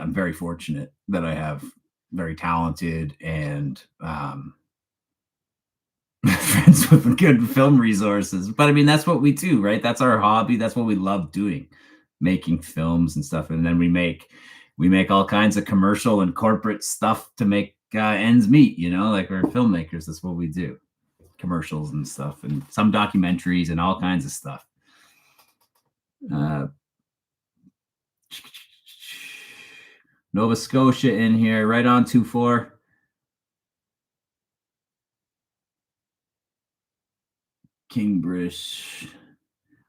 very fortunate that I have very talented and friends with good film resources. But I mean, that's what we do, right? That's our hobby. That's what we love doing, making films and stuff. And then we make all kinds of commercial and corporate stuff to make ends meet, like we're filmmakers. That's what we do. Commercials and stuff, and some documentaries and all kinds of stuff. Nova Scotia in here, right on 2-4. King British.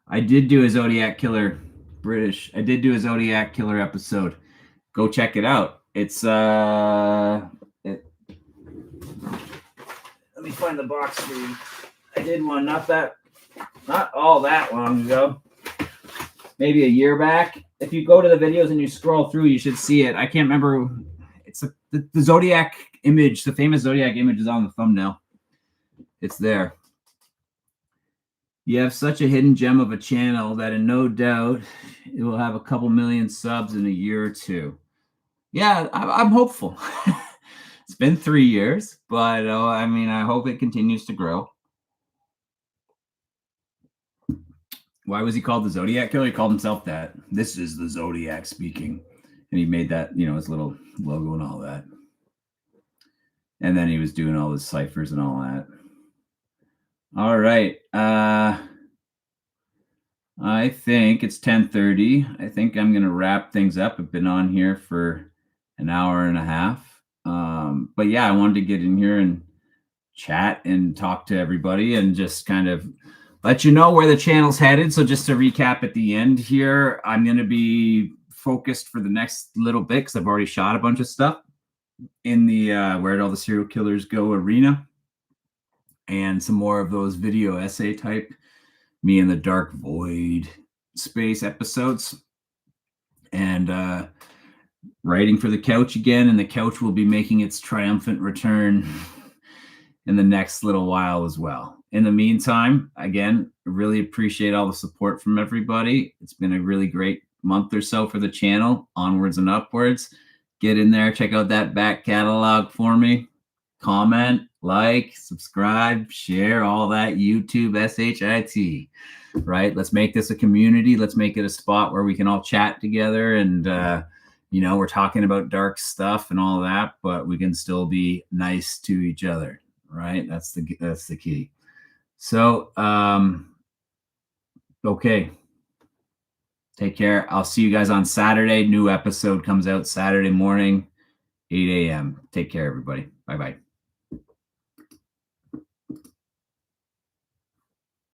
I did do a Zodiac Killer British. I did do a Zodiac Killer episode. Go check it out. It's let me find the box for you. I did one not all that long ago. Maybe a year back. If you go to the videos and you scroll through, you should see it. I can't remember. It's the Zodiac image. The famous Zodiac image is on the thumbnail. It's there. You have such a hidden gem of a channel that in no doubt it will have a couple million subs in a year or two. Yeah, I'm hopeful. It's been 3 years, but I hope it continues to grow. Why was he called the Zodiac Killer? He called himself that. This is the Zodiac speaking. And he made that, his little logo and all that. And then he was doing all his ciphers and all that. All right. I think it's 10:30. I think I'm going to wrap things up. I've been on here for an hour and a half. But yeah, I wanted to get in here and chat and talk to everybody and just kind of let you know where the channel's headed. So just to recap at the end here, I'm going to be focused for the next little bit because I've already shot a bunch of stuff in the Where'd All the Serial Killers Go arena, and some more of those video essay type me in the dark void space episodes, and writing for the couch again, and the couch will be making its triumphant return in the next little while as well. In the meantime, again, really appreciate all the support from everybody. It's been a really great month or so for the channel, onwards and upwards. Get in there, check out that back catalog for me. Comment, like, subscribe, share, all that YouTube SHIT, right? Let's make this a community. Let's make it a spot where we can all chat together, and we're talking about dark stuff and all that, but we can still be nice to each other, right? That's the key. So okay, take care. I'll see you guys on Saturday. New episode comes out Saturday morning, 8 a.m. Take care, everybody. Bye-bye.